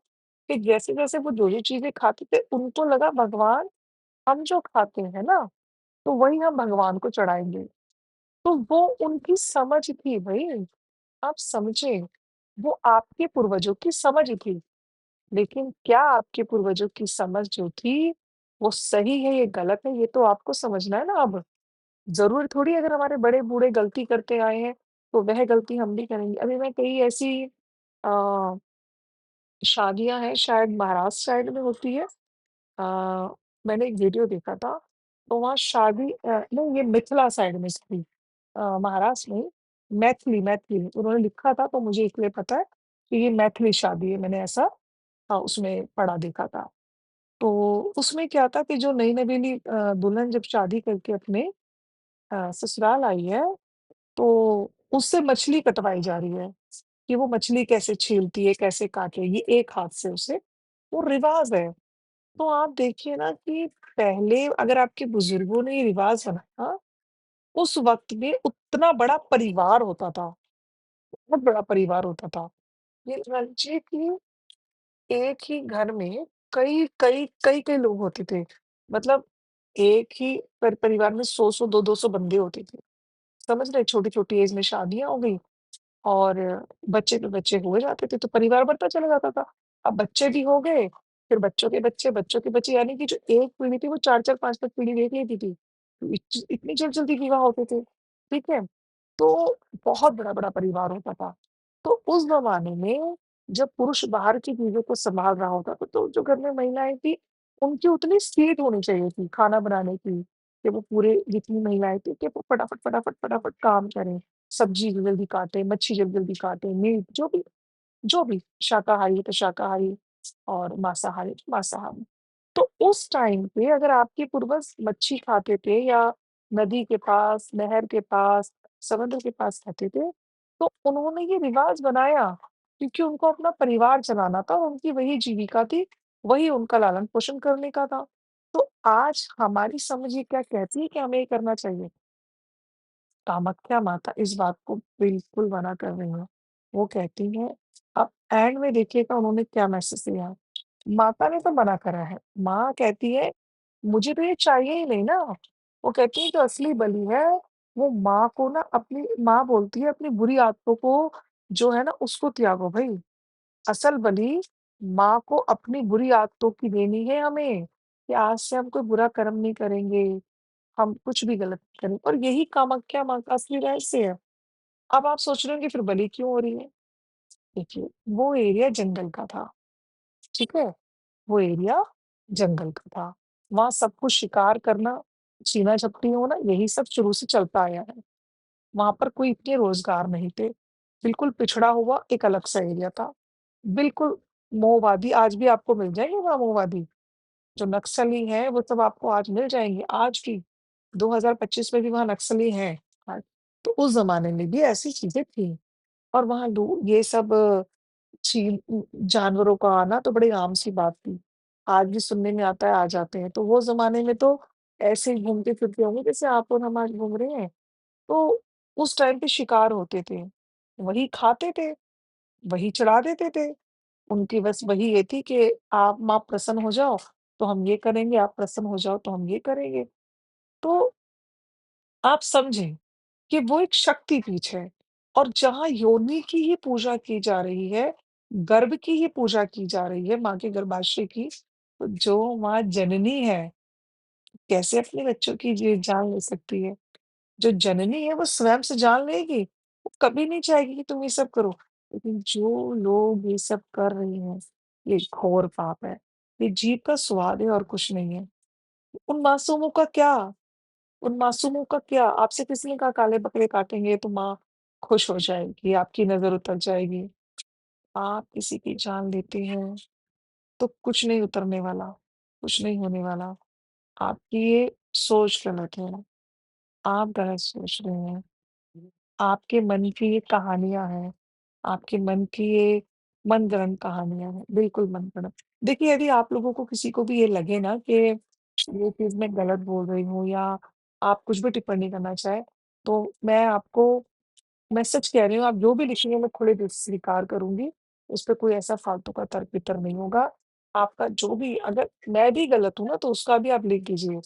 कि जैसे-जैसे वो जो-जो चीज़ें खाते थे, उनको लगा भगवान हम जो खाते हैं ना, तो वही हम भगवान को चढ़ाएँगे। तो वो उनकी समझ थी भई, आप समझें, वो आपके पूर्वजों की समझ थी। लेकिन क्या आपके पूर्वजों की समझ जो थी, वो सही है, ये गलत है, ये तो आपको समझना है ना अब। ज़रूरी थोड़ी है अगर हमारे बड़े-बूढ़े गलती करते आए हैं, तो वह गलती हम भी करेंगे। अभी मैं कई ऐसी अ, शादियाँ हैं, शायद महाराष्ट्र साइड में होती है। अ, मैंने एक वीडियो देखा था, तो वहाँ शादी नहीं, ये मिथिला साइड में थी। महाराष्ट्र नहीं, मैथिली उन्होंने लिखा था, तो मुझे इसलिए पता है कि ये मैथिली शादी है, मैंने ऐसा उसमें पढ़ा देखा था। तो उसमें क्या था कि जो नई नवेली दुल्हन जब शादी करके अपने ससुराल आई है, तो उससे मछली कटवाई जा रही है, कि वो मछली कैसे छीलती है, कैसे काटेगी एक हाथ से उसे, वो रिवाज़ है। तो आप देखिए ना कि पहले अगर आपके बुजुर्गों ने ये रिवाज़ बनाया, उस वक़्त में उतना बड़ा परिवार होता था, बहुत बड़ा परिवार होता था। ये समझिए कि एक ही घर में कई लोग होते थे। मतलब एक ही परिवार में 100-100 200 बंदे होते थे। समझ रहे? छोटी-छोटी एज में शादियाँ हो गई और बच्चे पे बच्चे हुए जाते थे, तो परिवार बढ़ता चला जाता था। अब बच्चे भी हो गए, फिर बच्चों के बच्चे यानी कि जो एक पीढ़ी थी वो 4-4 5-5 पीढ़ी देख लेती थी। तो इतनी जल्दी-जल्दी विवाह होते थे, ठीक है? तो बहुत बड़ा-बड़ा परिवार होता था। तो उस ज़माने में जब पुरुष बाहर की चीज़ों को सँभाल रहा होता था, तो जो घर में महिलाएँ थी, उनकी उतनी स्पीड होनी चाहिए थी खाना बनाने की, कि वो पूरे जितनी महिलाएँ थी कि वो फटाफट काम करें। सब्ज़ी जल्दी काटें, मच्छी जल्दी-जल्दी काटें, मीट जो भी शाकाहारी है तो शाकाहारी और मांसाहारी तो मांसाहारी। तो उस टाइम पे अगर आपके पूर्वज मच्छी खाते थे या नदी के पास, नहर के पास, समुद्र के पास रहते थे, तो उन्होंने ये रिवाज बनाया क्योंकि उनको अपना परिवार चलाना था और उनकी वही जीविका थी, वही उनका लालन-पोषण करने का था। तो आज हमारी समझ ये क्या कहती है कि हमें ये करना चाहिए? कामाख्या माता इस बात को बिल्कुल मना कर रही हैं। वो कहती हैं, अब एंड में देखिएगा उन्होंने क्या मैसेज दिया। माता ने तो मना करा है। माँ कहती है, मुझे तो ये चाहिए ही नहीं ना। वो कहती है जो असली बलि है, वो माँ को ना अपनी माँ बोलती है अपनी बुरी आदतों को जो है ना उसको त्यागो भई। असल बलि माँ को अपनी बुरी आदतों की देनी है हमें, कि आज से हम कोई बुरा कर्म नहीं करेंगे, हम कुछ भी गलत करें और यही कामाख्या माँ का असली रहस्य है। अब आप सोच रहे हो कि फिर बलि क्यों हो रही है? देखिए, वो एरिया जंगल का था, ठीक है? वो एरिया जंगल का था। वहाँ सब कुछ शिकार करना, छीना-झपटी होना, यही सब शुरू से चलता आया है। वहाँ पर कोई इतने रोज़गार नहीं थे। बिल्कुल पिछड़ा हुआ एक अलग-सा एरिया था। बिल्कुल माओवादी आज भी आपको मिल जाएँगे वहाँ माओवादी। जो नक्सली हैं, वो सब आपको आज मिल जाएँगे, आज भी। 2025 में भी वहाँ नक्सली हैं। हाँ, तो उस ज़माने में भी ऐसी चीज़ें थी और वहाँ लो ये सब जानवरों का आना तो बड़ी आम-सी बात थी। आज भी सुनने में आता है, आ जाते हैं। तो वो ज़माने में तो ऐसे ही घूमते-फिरते होंगे जैसे आप और हम आज घूम रहे हैं। तो उस टाइम पे शिकार होते थे, वही खाते थे, वही चढ़ा देते थे। उनकी बस वही ये थी कि आप माँ प्रसन्न हो जाओ, तो हम ये करेंगे, आप प्रसन्न हो जाओ तो हम ये करेंगे। तो आप समझें कि वो एक शक्ति-पीठ है और जहाँ योनि की ही पूजा की जा रही है, गर्भ की ही पूजा की जा रही है, माँ के गर्भाशय की, तो जो माँ जननी है, कैसे अपने बच्चों की जान ले सकती है? जो जननी है वो स्वयं से जान लेगी, वो कभी नहीं चाहेगी कि तुम ये सब करो। लेकिन जो लोग ये सब कर रहे हैं, ये घोर पाप है। ये जीभ का स्वाद है और कुछ नहीं है। उन मासूमों का क्या? उन मासूमों का क्या? आपसे किसी ने कहा काले बकरे काटेंगे तो माँ खुश हो जाएगी, आपकी नज़र उतर जाएगी। आप किसी की जान लेते हैं, तो कुछ नहीं उतरने वाला, कुछ नहीं होने वाला। आपकी ये सोच गलत है, आप गलत सोच रहे हैं। आपके मन की ये कहानियाँ हैं, आपके मन की ये मनगढ़ंत कहानियाँ हैं, बिल्कुल मनगढ़ंत। देखिए, यदि आप लोगों को किसी को भी ये लगे ना कि ये चीज़ मैं गलत बोल रही हूँ या आप कुछ भी टिप्पणी करना चाहें, तो मैं सच कह रही हूँ, आप जो भी लिखेंगे मैं खुले दिल से स्वीकार करूँगी। उस पे कोई ऐसा फालतू का तर्क-वितर्क नहीं होगा। आपका जो भी अगर मैं भी गलत हूँ ना, तो उसका भी आप लिख दीजिए।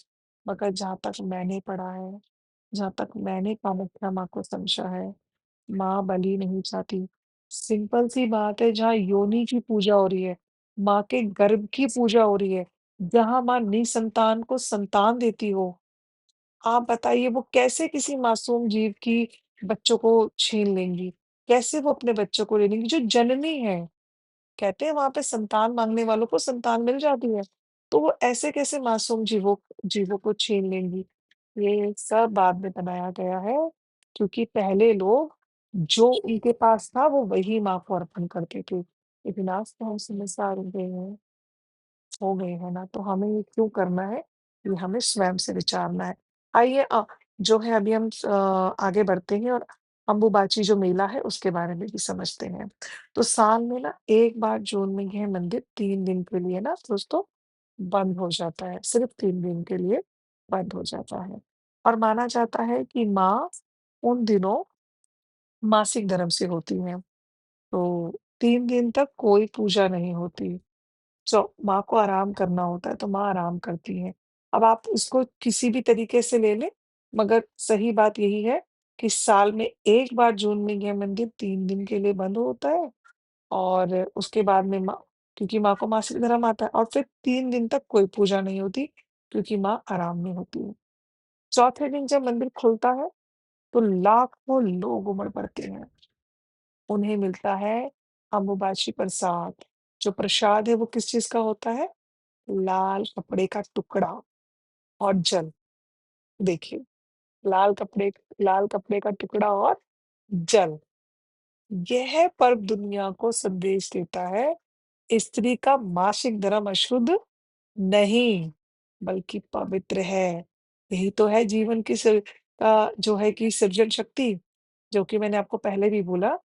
मगर जहाँ तक मैंने पढ़ा है, जहाँ तक मैंने कामाख्या माँ को समझा है, माँ बलि नहीं चाहती। सिंपल सी बात है, जहाँ योनि की पूजा हो रही है, माँ के गर्भ की पूजा हो रही है, जहाँ माँ निसंतान को संतान देती हो, आप बताइए वो कैसे किसी मासूम जीव की बच्चों को छीन लेंगी? कैसे वो अपने बच्चों को ले लेंगी जो जननी है? कहते हैं वहाँ पे संतान माँगने वालों को संतान मिल जाती है। तो वो ऐसे कैसे मासूम जीवों जीवों को छीन लेंगी? ये सब बाद में बनाया गया है, क्योंकि पहले लोग जो उनके पास था वो वही माँ को अर्पण करते थे। लेकिन आज तो हम समझदार हो गए हैं ना, तो हमें ये क्यों करना है? ये हमें स्वयं से विचारना है। आइए जो है अभी हम आगे बढ़ते हैं और अम्बुबाची जो मेला है उसके बारे में भी समझते हैं। तो साल में ना 1 बार जून में यह मंदिर 3 दिन के लिए ना दोस्तों बंद हो जाता है, सिर्फ़ 3 दिन के लिए बंद हो जाता है। और माना जाता है कि माँ उन दिनों मासिक धर्म से होती हैं, तो 3 दिन तक कोई पूजा नहीं होती। माँ को आराम करना होता है, तो माँ आराम करती हैं। अब आप इसको किसी भी तरीके से ले लें, मगर सही बात यही है कि साल में 1 बार जून में यह मंदिर 3 दिन के लिए बंद होता है और उसके बाद में माँ क्योंकि माँ को मासिक धर्म आता है और फिर 3 दिन तक कोई पूजा नहीं होती, क्योंकि माँ आराम में होती है। चौथे दिन जब मंदिर खुलता है, तो लाखों लोग उमड़ पड़ते हैं। उन्हें मिलता है अम्बुबाची प्रसाद। जो प्रसाद है वो किस चीज़ का होता है? लाल कपड़े का टुकड़ा और जल। देखिए, लाल कपड़े लाल कपड़े का टुकड़ा और जल। यह पर्व दुनिया को संदेश देता है, स्त्री का मासिक धर्म अशुद्ध नहीं, बल्कि पवित्र है। यही तो है जीवन की जो है कि सृजन शक्ति, जो कि मैंने आपको पहले भी बोला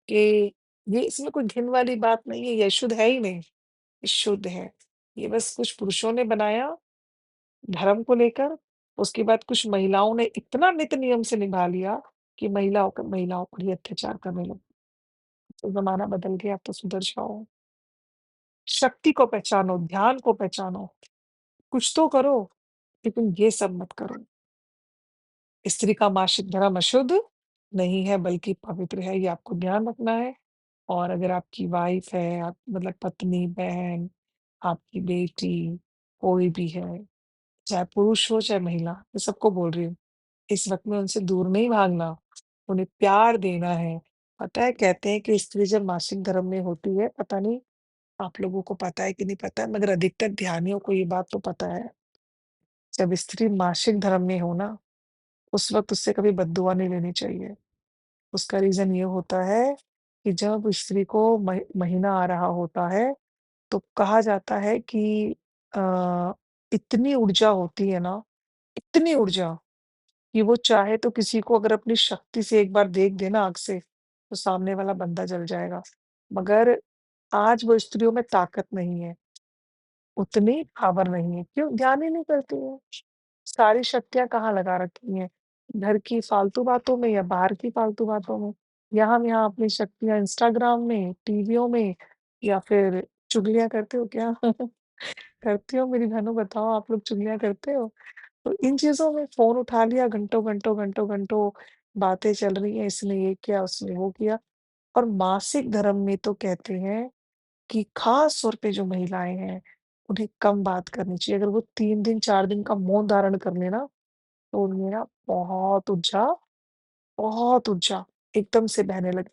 कि ये इसमें कोई घिन वाली बात नहीं है, ये अशुद्ध है ही नहीं, ये शुद्ध है। ये बस कुछ पुरुषों ने बनाया धर्म को लेकर, उसके बाद कुछ महिलाओं ने इतना नित नियम से निभा लिया कि महिलाओं पर ही अत्याचार करने लगे। तो ज़माना बदल गया, अब तो सुधर जाओ। शक्ति को पहचानो, ध्यान को पहचानो, कुछ तो करो, लेकिन ये सब मत करो। स्त्री का मासिक धर्म अशुद्ध नहीं है, बल्कि पवित्र है, ये आपको ध्यान रखना है। और अगर आपकी वाइफ़ है, आप मतलब पत्नी, बहन, आपकी बेटी, कोई भी है, चाहे पुरुष हो, चाहे महिला, मैं सबको बोल रही हूँ, इस वक़्त में उनसे दूर नहीं भागना, उन्हें प्यार देना है। पता है कहते हैं कि स्त्री जब मासिक धर्म में होती है, पता नहीं आप लोगों को पता है कि नहीं पता है, मगर अधिकतर ध्यानियों को ये बात तो पता है, जब स्त्री मासिक धर्म में हो ना, उस वक़्त उससे कभी बद्दुआ नहीं लेनी चाहिए। उसका रीज़न ये होता है कि जब स्त्री को महीना आ रहा होता है, तो कहा जाता है कि अ, इतनी ऊर्जा होती है ना, इतनी ऊर्जा कि वो चाहे तो किसी को अगर अपनी शक्ति से एक बार देख दे ना आँख से, तो सामने वाला बंदा जल जाएगा। मगर आज वो स्त्रियों में ताकत नहीं है, उतनी पावर नहीं है। क्यों? ध्यान ही नहीं करती हैं। सारी शक्तियाँ कहाँ लगा रखी हैं? घर की फालतू बातों में या बाहर की फालतू बातों में? या हम यहाँ अपनी शक्तियाँ इंस्टाग्राम में, टीवियों में या फिर चुगलियाँ करते हो क्या? करती हो मेरी बहनों बताओ आप लोग चुगलियाँ करते हो? तो इन चीज़ों में फ़ोन उठा लिया घंटों-घंटों बातें चल रही हैं, इसने ये किया, उसने वो किया और मासिक धर्म में तो कहते हैं कि ख़ास तौर पे जो महिलाएँ हैं, उन्हें कम बात करनी चाहिए। अगर वो 3 दिन, 4 दिन का मौन धारण कर लें ना, तो उनमें ना बहुत ऊर्जा एकदम से बहने लगे।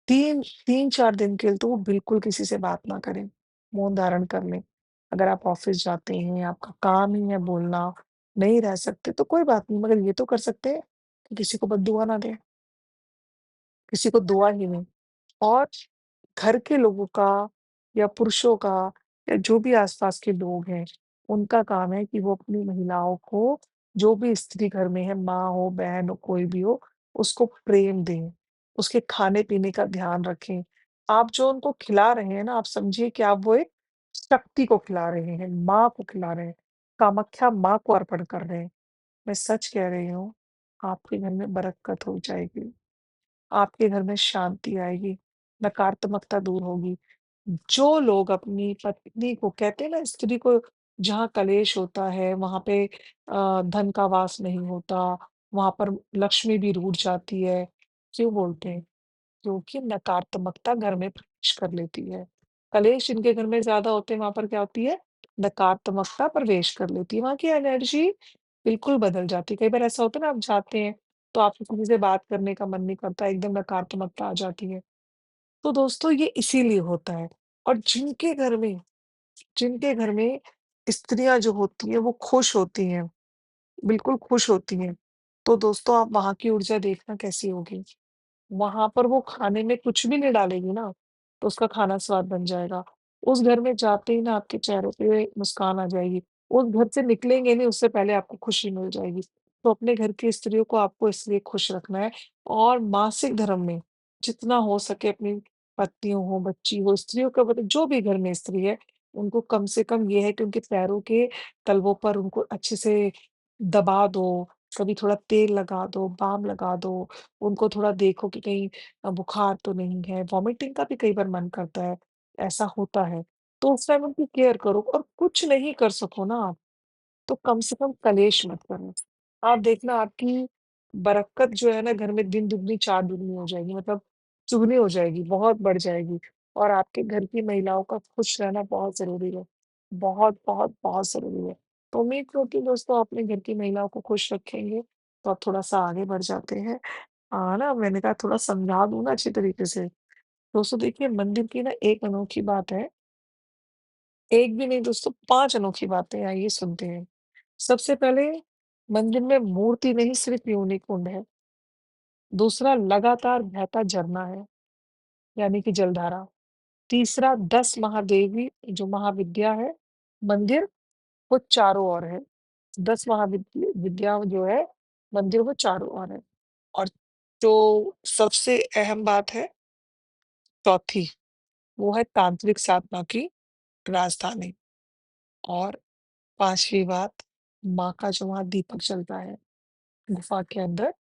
3-4 दिन के लिए तो वो बिल्कुल किसी से बात ना करें, मौन धारण कर लें। अगर आप ऑफ़िस जाते हैं, आपका काम ही है बोलना, नहीं रह सकते तो कोई बात नहीं, मगर ये तो कर सकते हैं कि किसी को बद्दुआ ना दें, किसी को दुआ ही नहीं। और घर के लोगों का या पुरुषों का या जो भी आस-पास के लोग हैं, उनका काम है कि वो अपनी महिलाओं को जो भी स्त्री घर में है, माँ हो, बहन हो, कोई भी हो, उसको प्रेम दें, उसके खाने-पीने का ध्यान रखें। आप जो उनको खिला रहे हैं ना, आप समझिए कि आप वो एक शक्ति को खिला रहे हैं, माँ को खिला रहे हैं, कामाख्या माँ को अर्पण कर रहे हैं। मैं सच कह रही हूँ, आपके घर में बरक़्क़त हो जाएगी। आपके घर में शांति आएगी, नकारात्मकता दूर होगी। जो लोग अपनी पत्नी को कहते हैं ना स्त्री को जहाँ कलेश होता है वहाँ पे धन का वास नहीं होता, वहाँ पर लक्ष्मी भी रूठ जाती है। क्यों बोलते हैं? क्योंकि नकारात्मकता घर में प्रवेश कर लेती है। कलेश जिनके घर में ज़्यादा होते हैं वहाँ पर क्या होती है? नकारात्मकता प्रवेश कर लेती है, वहाँ की एनर्जी बिल्कुल बदल जाती है। कई बार ऐसा होता है ना आप जाते हैं, तो आपको किसी से बात करने का मन नहीं करता, एकदम नकारात्मकता आ जाती है। तो दोस्तों ये इसीलिए होता है और जिनके घर में स्त्रियाँ जो होती हैं वो खुश होती हैं, बिल्कुल खुश होती हैं, तो दोस्तों आप वहाँ की ऊर्जा देखना कैसी होगी। वहाँ पर वो खाने में कुछ भी नहीं डालेगी ना, तो उसका खाना स्वाद बन जाएगा। उस घर में जाते ही ना आपके चेहरे पे मुस्कान आ जाएगी। उस घर से निकलेंगे नहीं उससे पहले आपको खुशी मिल जाएगी। तो अपने घर की स्त्रियों को आपको इसलिए खुश रखना है और मासिक धर्म में जितना हो सके अपनी पत्नियों हो, बच्ची हो, स्त्रियों का मतलब जो भी घर में स्त्री है, उनको कम से कम ये है कि उनके पैरों के तलवों पर उनको अच्छे से दबा दो, कभी थोड़ा तेल लगा दो, बाम लगा दो, उनको थोड़ा देखो कि कहीं बुखार तो नहीं है, वॉमिटिंग का भी कई बार मन करता है, ऐसा होता है। तो उस टाइम उनकी केयर करो और कुछ नहीं कर सको ना आप, तो कम से कम कलेश मत करो। आप देखना आपकी बरक़्क़त जो है ना घर में दिन दुगनी चार दुगनी हो जाएगी मतलब चुगनी हो जाएगी, बहुत बढ़ जाएगी और आपके घर की महिलाओं का खुश रहना बहुत ज़रूरी है। बहुत, बहुत, बहुत ज़रूरी है। तो उम्मीद करती हूँ दोस्तों आप अपने घर की महिलाओं को खुश रखेंगे, तो आप थोड़ा-सा आगे बढ़ जाते हैं। ना मैंने कहा थोड़ा समझा दूँ ना अच्छी तरीके से। दोस्तों देखिए मंदिर की ना एक अनोखी बात है, एक भी नहीं दोस्तों 5 अनोखी बातें हैं, आइए सुनते हैं। सबसे पहले मंदिर में मूर्ति नहीं सिर्फ़ योनि कुंड है। दूसरा लगातार बहता झरना है, यानी कि जलधारा। तीसरा 10 महादेवी जो महाविद्या है, मंदिर वो चारों ओर है। 10 विद्या जो है, मंदिर वो चारों ओर है। और जो सबसे अहम बात है, चौथी, वो है तांत्रिक साधना की राजधानी। और 5वीं बात, माँ का जो वहाँ दीपक जलता है, गुफ़ा के अंदर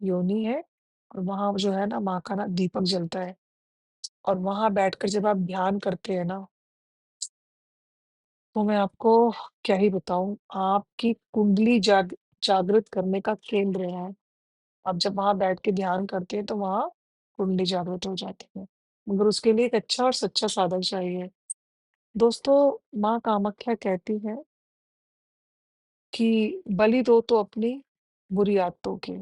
योनि है और वहाँ जो है ना माँ का ना दीपक जलता है और वहाँ बैठकर जब आप ध्यान करते हैं ना, तो मैं आपको क्या ही बताऊँ, आपकी कुंडली जागृत करने का केंद्र है। आप जब वहाँ बैठ के ध्यान करते हैं, तो वहाँ कुंडली जागृत हो जाती है। मगर उसके लिए एक अच्छा और सच्चा साधक चाहिए। दोस्तों, माँ कामाख्या कहती है कि बलि दो तो अपनी बुरी आदतों की।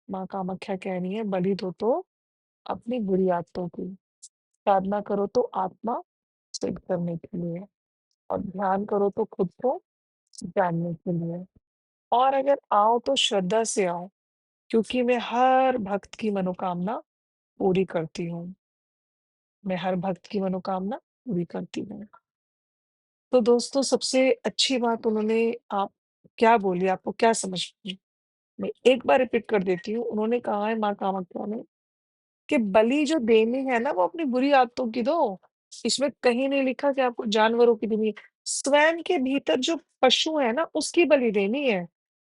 माँ कामाख्या कह रही है बलि दो तो अपनी बुरी आदतों की, साधना करो तो आत्मा सिद्ध करने के लिए, और ध्यान करो तो खुद को जानने के लिए। और अगर आओ तो श्रद्धा से आओ, क्योंकि मैं हर भक्त की मनोकामना पूरी करती हूँ। मैं हर भक्त की मनोकामना पूरी करती हूँ। तो दोस्तों, सबसे अच्छी बात उन्होंने आप क्या बोली, आपको क्या समझ में? मैं एक बार रिपीट कर देती हूँ। उन्होंने कहा है माँ कामाख्या ने कि बलि जो देनी है ना, वो अपनी बुरी आदतों की दो। इसमें कहीं नहीं लिखा कि आपको जानवरों की देनी है। स्वयं के भीतर जो पशु है ना, उसकी बलि देनी है।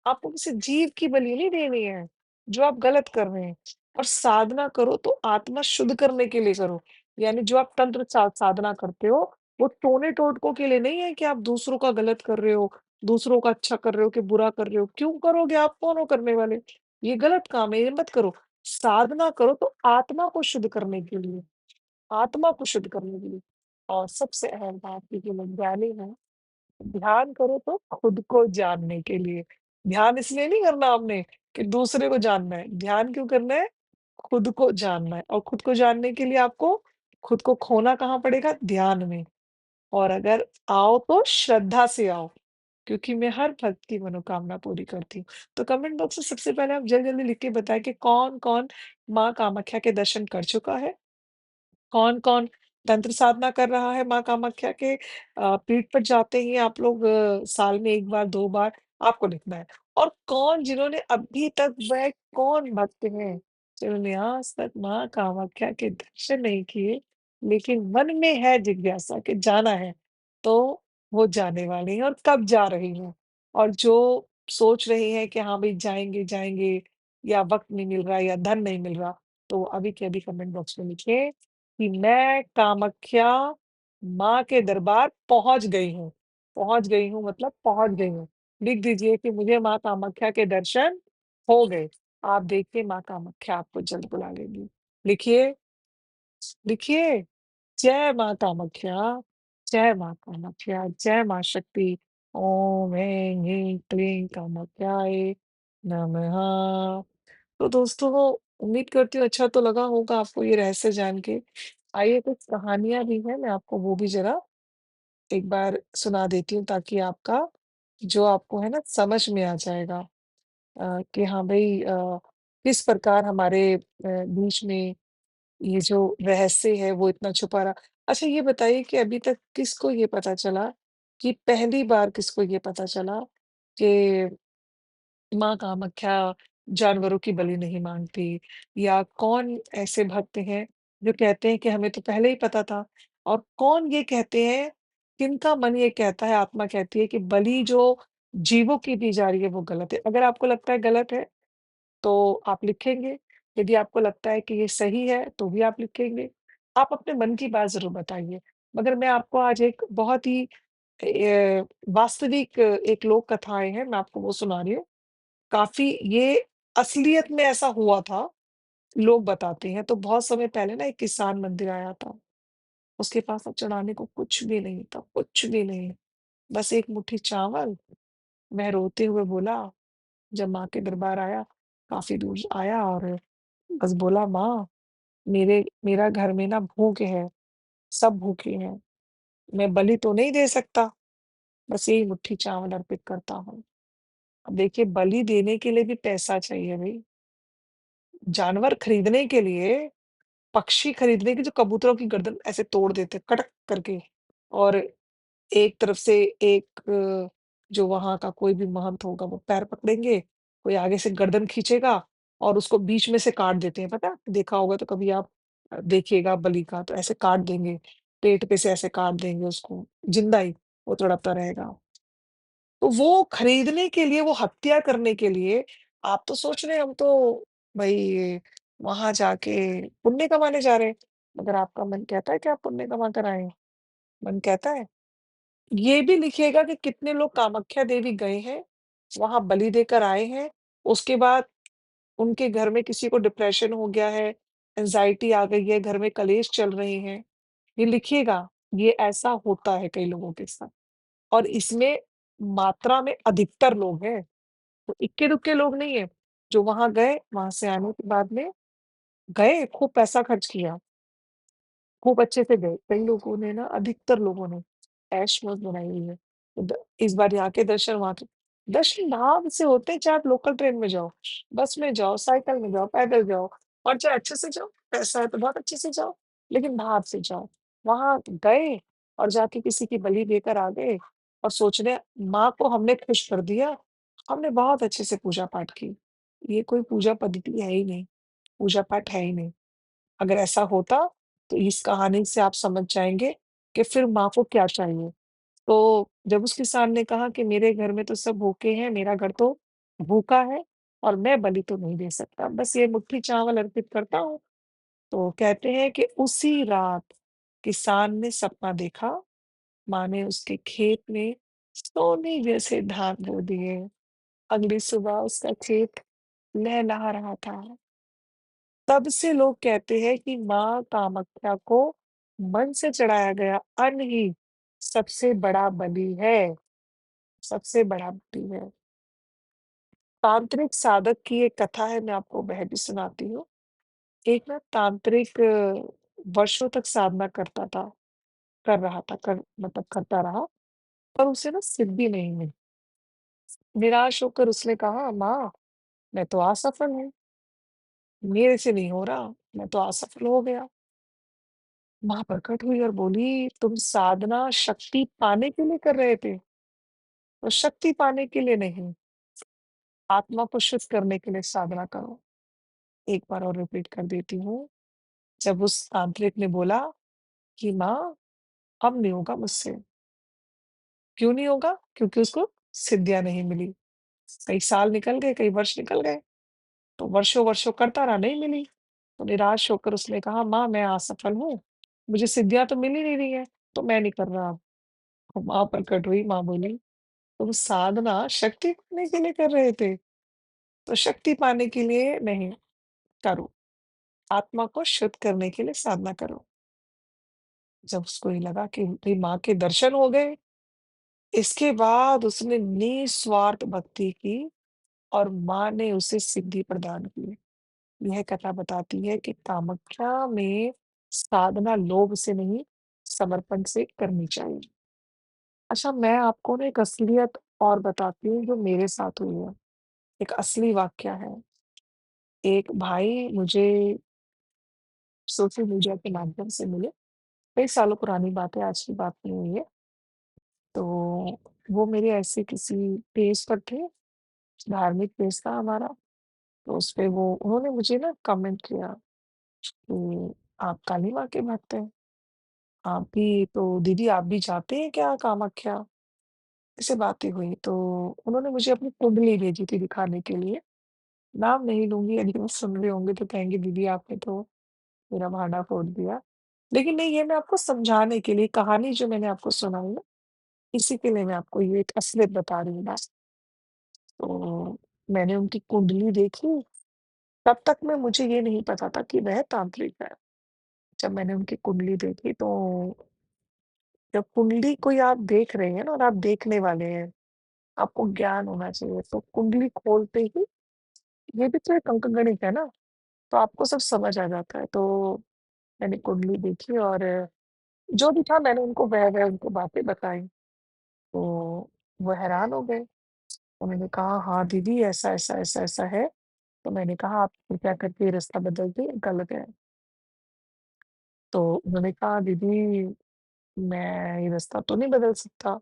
आपको किसी जीव की बलि नहीं देनी है, जो आप गलत कर रहे हैं। और साधना करो तो आत्मा शुद्ध करने के लिए करो। यानी जो आप तंत्र साधना करते हो, वो टोने टोटकों के लिए नहीं है कि आप दूसरों का गलत कर रहे हो, दूसरों का अच्छा कर रहे हो कि बुरा कर रहे हो। क्यों करोगे? आप कौन हो करने वाले? ये गलत काम है, ये मत करो। साधना करो तो आत्मा को शुद्ध करने के लिए, आत्मा को शुद्ध करने के लिए। और सबसे अहम बात, क्योंकि लोग ज्ञानी हैं, ध्यान करो तो खुद को जानने के लिए। ध्यान इसलिए नहीं करना आपने कि दूसरे को जानना है। ध्यान क्यों करना है? खुद को जानना है, और खुद को जानने के लिए आपको खुद को खोना कहाँ पड़ेगा? ध्यान में। और अगर आओ तो श्रद्धा से आओ, क्योंकि मैं हर भक्त की मनोकामना पूरी करती हूँ। तो कमेंट बॉक्स में सबसे पहले आप जल्दी-जल्दी लिख के बताएँ कि कौन-कौन माँ कामाख्या के दर्शन कर चुका है? कौन-कौन तंत्र साधना कर रहा है माँ कामाख्या के पीठ पर जाते ही आप लोग साल में 1 बार, 2 बार, आपको लिखना है। और कौन जिन्होंने अभी तक वह कौन भक्त हैं, जिन्होंने आज तक माँ कामाख्या के दर्शन नहीं किए, लेकिन मन में है जिज्ञासा कि जाना है, तो वो जाने वाले हैं और कब जा रही हैं। और जो सोच रही हैं कि हाँ भई जाएँगे, जाएँगे, या वक़्त नहीं मिल रहा या धन नहीं मिल रहा, तो अभी के अभी कमेंट बॉक्स में लिखें कि मैं कामाख्या माँ के दरबार पहुँच गई हूँ। पहुँच गई हूँ मतलब पहुँच गई हूँ। लिख दीजिए कि मुझे माँ कामाख्या के दर्शन हो गए। आप देखिए माँ कामाख्या आपको जल्द बुला लेंगी। लिखिए, लिखिए, जय माँ कामाख्या, जय माँ कामाख्या, जय माँ शक्ति। ओम ऐं ह्रीं क्लीं कामाख्याय नमः। तो दोस्तों, उम्मीद करती हूँ अच्छा तो लगा होगा आपको ये रहस्य जान के। आइए कुछ कहानियाँ भी हैं, मैं आपको वो भी ज़रा एक बार सुना देती हूँ, ताकि आपका जो आपको है ना समझ में आ जाएगा कि हाँ भई किस प्रकार हमारे बीच में ये जो रहस्य है वो इतना छुपा रहा। अच्छा, ये बताइए कि अभी तक किसको ये पता चला, कि पहली बार किसको ये पता चला कि माँ कामाख्या जानवरों की बलि नहीं माँगती, या कौन ऐसे भक्त हैं जो कहते हैं कि हमें तो पहले ही पता था, और कौन ये कहते हैं, किनका मन ये कहता है, आत्मा कहती है कि बलि जो जीवों की दी जा रही है वो गलत है। अगर आपको लगता है गलत है, तो आप लिखेंगे, यदि आपको लगता है कि ये सही है, तो भी आप लिखेंगे। आप अपने मन की बात ज़रूर बताइए। मगर मैं आपको आज एक बहुत ही वास्तविक एक लोक कथाएँ हैं, मैं आपको वो सुना रही हूँ। काफ़ी ये असलियत में ऐसा हुआ था, लोग बताते हैं। तो बहुत समय पहले ना एक किसान मंदिर आया था, उसके पास अब चढ़ाने को कुछ भी नहीं था, कुछ भी नहीं, बस एक मुट्ठी चावल। वह रोते हुए बोला, जब माँ के दरबार आया, काफ़ी दूर आया और बस बोला, माँ, मेरा घर में ना भूख है, सब भूखे हैं, मैं बलि तो नहीं दे सकता, बस यही मुट्ठी चावल अर्पित करता हूँ। अब देखिए, बलि देने के लिए भी पैसा चाहिए भई, जानवर खरीदने के लिए, पक्षी खरीदने की, जो कबूतरों की गर्दन ऐसे तोड़ देते हैं कटक करके, और एक तरफ से एक जो वहाँ का कोई भी महंत होगा वो पैर पकड़ेंगे, कोई आगे से गर्दन खींचेगा और उसको बीच में से काट देते हैं, पता है? देखा होगा तो कभी आप देखिएगा बलि का, तो ऐसे काट देंगे, पेट पे से ऐसे काट देंगे उसको, जिंदा ही, वो तड़पता रहेगा। तो वो खरीदने के लिए, वो हत्या करने के लिए, आप तो सोच रहे हैं हम तो भई वहाँ जाके पुण्य कमाने जा रहे हैं, मगर आपका मन कहता है कि आप पुण्य कमा कर आए हैं? मन कहता है? ये भी लिखिएगा कि कितने लोग कामाख्या देवी गए हैं, वहाँ बलि देकर आए हैं, उसके बाद उनके घर में किसी को डिप्रेशन हो गया है, एंग्ज़ायटी आ गई है, घर में कलेश चल रहे हैं, ये लिखिएगा, ये ऐसा होता है कई लोगों के साथ और इसमें मात्रा में अधिकतर लोग हैं, तो इक्के-दुक्के लोग नहीं हैं, जो वहाँ गए, वहाँ से आने के बाद में गए, खूब पैसा खर्च किया, खूब अच्छे से गए। कई लोगों ने ना अधिकतर लोगों ने ऐश-मौज बनाई हुई है। इस बार यहाँ के दर्शन, वहाँ के दर्शन भाव से होते हैं, चाहे आप लोकल ट्रेन में जाओ, बस में जाओ, साइकिल में जाओ, पैदल जाओ और चाहे अच्छे से जाओ, पैसा है तो बहुत अच्छे से जाओ, लेकिन भाव से जाओ। वहाँ गए और जाके किसी की बलि देकर आ गए और सोच रहे हैं, माँ को हमने खुश कर दिया, हमने बहुत अच्छे से पूजा-पाठ की। ये कोई पूजा पद्धति है ही नहीं, पूजा-पाठ है ही नहीं। अगर ऐसा होता, तो इस कहानी से आप समझ जाएँगे कि फिर माँ को क्या चाहिए। तो जब उस किसान ने कहा कि मेरे घर में तो सब भूखे हैं, मेरा घर तो भूखा है और मैं बलि तो नहीं दे सकता, बस ये मुट्ठी चावल अर्पित करता हूँ। तो कहते हैं कि उसी रात किसान ने सपना देखा, माँ ने उसके खेत में सोने जैसे धान बो दिए। अगली सुबह उसका खेत लहलहा रहा था। तब से लोग कहते हैं कि माँ कामाख्या को मन से चढ़ाया गया अन्न ही सबसे बड़ा बलि है, सबसे बड़ा बलि है। तांत्रिक साधक की एक कथा है, मैं आपको वह भी सुनाती हूँ। एक ना तांत्रिक वर्षों तक साधना करता था, कर रहा था, कर मतलब करता रहा, पर उसे ना सिद्धि नहीं मिली। निराश होकर उसने कहा, माँ, मैं तो असफल हूँ, मेरे से नहीं हो रहा, मैं तो असफल हो गया। माँ प्रकट हुई और बोली, तुम साधना शक्ति पाने के लिए कर रहे थे, तो शक्ति पाने के लिए नहीं, आत्मा को शुद्ध करने के लिए साधना करो। एक बार और रिपीट कर देती हूँ। जब उस तांत्रिक ने बोला कि माँ, अब नहीं होगा मुझसे। क्यों नहीं होगा? क्योंकि उसको सिद्धियाँ नहीं मिली। कई साल निकल गए, कई वर्ष निकल गए, तो वर्षों-वर्षों करता रहा, नहीं मिली। तो निराश होकर उसने कहा, माँ, मैं असफल हूँ, मुझे सिद्धियाँ तो मिल ही नहीं रही हैं, तो मैं नहीं कर रहा अब। तो माँ प्रकट हुई, माँ बोली, तुम साधना शक्ति पाने के लिए कर रहे थे, तो शक्ति पाने के लिए नहीं, करो। आत्मा को शुद्ध करने के लिए साधना करो। जब उसको ये लगा कि भई माँ के दर्शन हो गए, इसके बाद उसने निस्वार्थ भक्ति की और माँ ने उसे सिद्धि प्रदान की। यह कथा बताती है कि कामाख्या में साधना लोभ से नहीं, समर्पण से करनी चाहिए। अच्छा, मैं आपको ना एक असलियत और बताती हूँ जो मेरे साथ हुई है। एक असली वाकया है। एक भाई मुझे सोशल मीडिया के माध्यम से मिले। कई सालों पुरानी बात है, आज की बात नहीं हुई है। तो वो मेरे ऐसे किसी पेज पर थे, धार्मिक पेज था हमारा। तो उसपे वो उन्होंने मुझे ना कमेंट किया कि आप काली माँ के भक्त हैं। आप भी तो दीदी आप भी जाते हैं क्या कामाख्या? ऐसे बातें हुई। तो उन्होंने मुझे अपनी कुंडली भेजी थी दिखाने के लिए। नाम नहीं लूँगी, यदि वो सुन रहे होंगे तो कहेंगे दीदी आपने तो मेरा भांडा फोड़ दिया। लेकिन नहीं, ये मैं आपको समझाने के लिए कहानी जो मैंने आपको सुनाई है, इसी के लिए मैं आपको ये एक असलियत बता रही हूँ बात। तो मैंने उनकी कुंडली देखी, तब तक में मुझे ये नहीं पता था कि वह तांत्रिक है। जब मैंने उनकी कुंडली देखी तो जब कुंडली कोई आप देख रहे हैं ना और आप देखने वाले हैं, आपको ज्ञान होना चाहिए। तो कुंडली खोलते ही ये भी तो एक अंकगणित है ना, तो आपको सब समझ आ जाता है। तो मैंने कुंडली देखी और जो भी था मैंने उनको वह उनको बातें बताई। तो वो हैरान हो गए। उन्होंने कहा, "हाँ दीदी ऐसा, ऐसा, ऐसा, ऐसा है।" तो मैंने कहा, "आप कृपया करके ये रास्ता बदल दिए, गलत है।" तो उन्होंने कहा, "दीदी मैं ये रास्ता तो नहीं बदल सकता।"